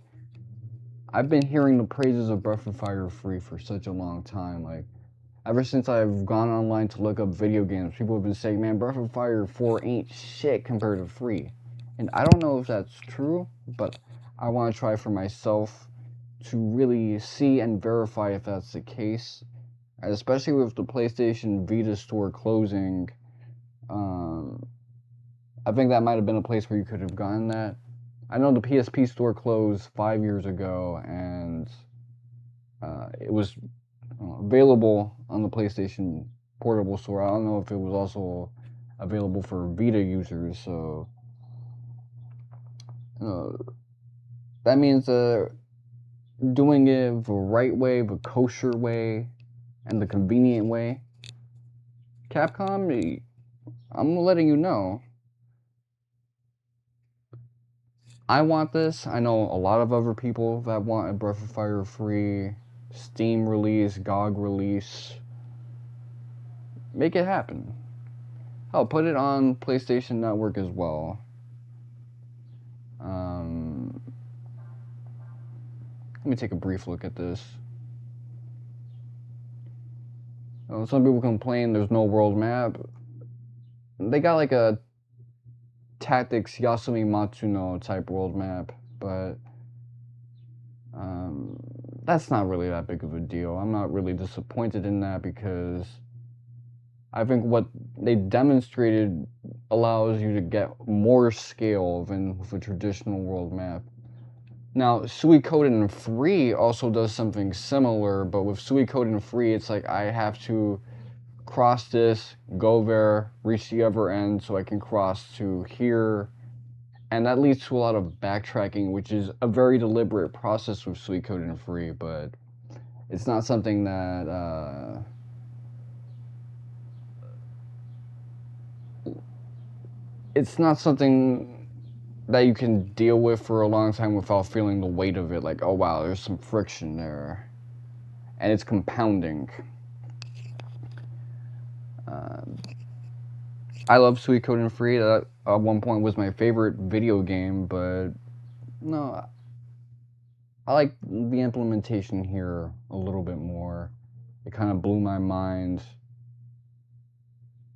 I've been hearing the praises of Breath of Fire 3 for such a long time. Like, ever since I've gone online to look up video games, people have been saying, man, Breath of Fire 4 ain't shit compared to 3. And I don't know if that's true, but I want to try for myself to really see and verify if that's the case. And especially with the PlayStation Vita store closing, I think that might have been a place where you could have gotten that. I know the PSP store closed 5 years ago, and it was available on the PlayStation Portable store. I don't know if it was also available for Vita users, so that means doing it the right way, the kosher way, and the convenient way. Capcom, I'm letting you know. I want this. I know a lot of other people that want a Breath of Fire 3 Steam release, GOG release. Make it happen. Hell, put it on PlayStation Network as well. Let me take a brief look at this. Some people complain there's no world map. They got like a Tactics Yasumi Matsuno type world map, but that's not really that big of a deal. I'm not really disappointed in that because I think what they demonstrated allows you to get more scale than with a traditional world map. Now, Suikoden 3 also does something similar, but with Suikoden 3, it's like I have to cross this, go there, reach the other end so I can cross to here. And that leads to a lot of backtracking, which is a very deliberate process with Suikoden 3, but it's not something that it's not something that you can deal with for a long time without feeling the weight of it. Like, oh wow, there's some friction there, and it's compounding. I love Suikoden 3. That at one point was my favorite video game, but no, I like the implementation here a little bit more. It kind of blew my mind.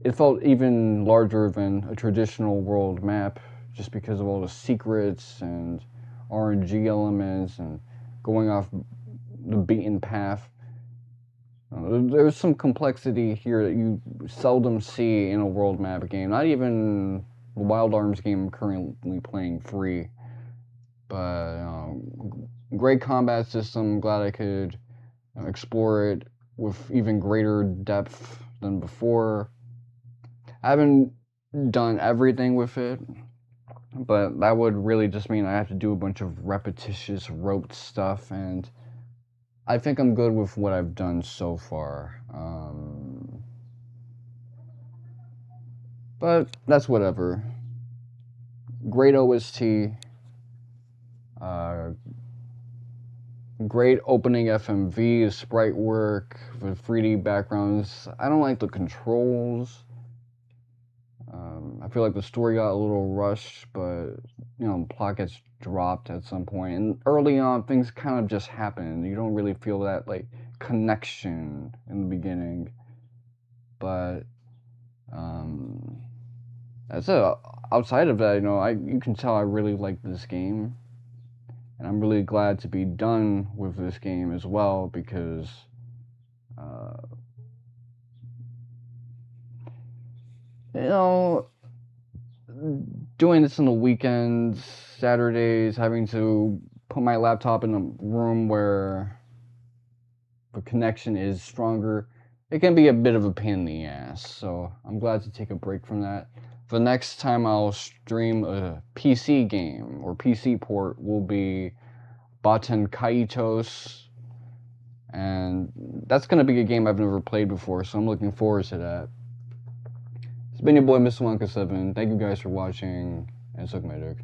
It felt even larger than a traditional world map just because of all the secrets and RNG elements and going off the beaten path. There's some complexity here that you seldom see in a world map game. Not even the Wild Arms game I'm currently playing free. But great combat system. Glad I could explore it with even greater depth than before. I haven't done everything with it, but that would really just mean I have to do a bunch of repetitious rote stuff, and I think I'm good with what I've done so far. But that's whatever. Great OST. Uh, Great opening FMV, sprite work with 3D backgrounds. I don't like the controls. I feel like the story got a little rushed, but plot gets dropped at some point. And early on, things kind of just happen. You don't really feel that like connection in the beginning. But that's it. Outside of that, you can tell I really like this game, and I'm really glad to be done with this game as well because. You know, doing this on the weekends, Saturdays, having to put my laptop in a room where the connection is stronger, it can be a bit of a pain in the ass. So I'm glad to take a break from that. The next time I'll stream a PC game or PC port will be Baten Kaitos. And that's going to be a game I've never played before, so I'm looking forward to that. It's been your boy, Mr. Wonka7. Thank you guys for watching, and suck my dick.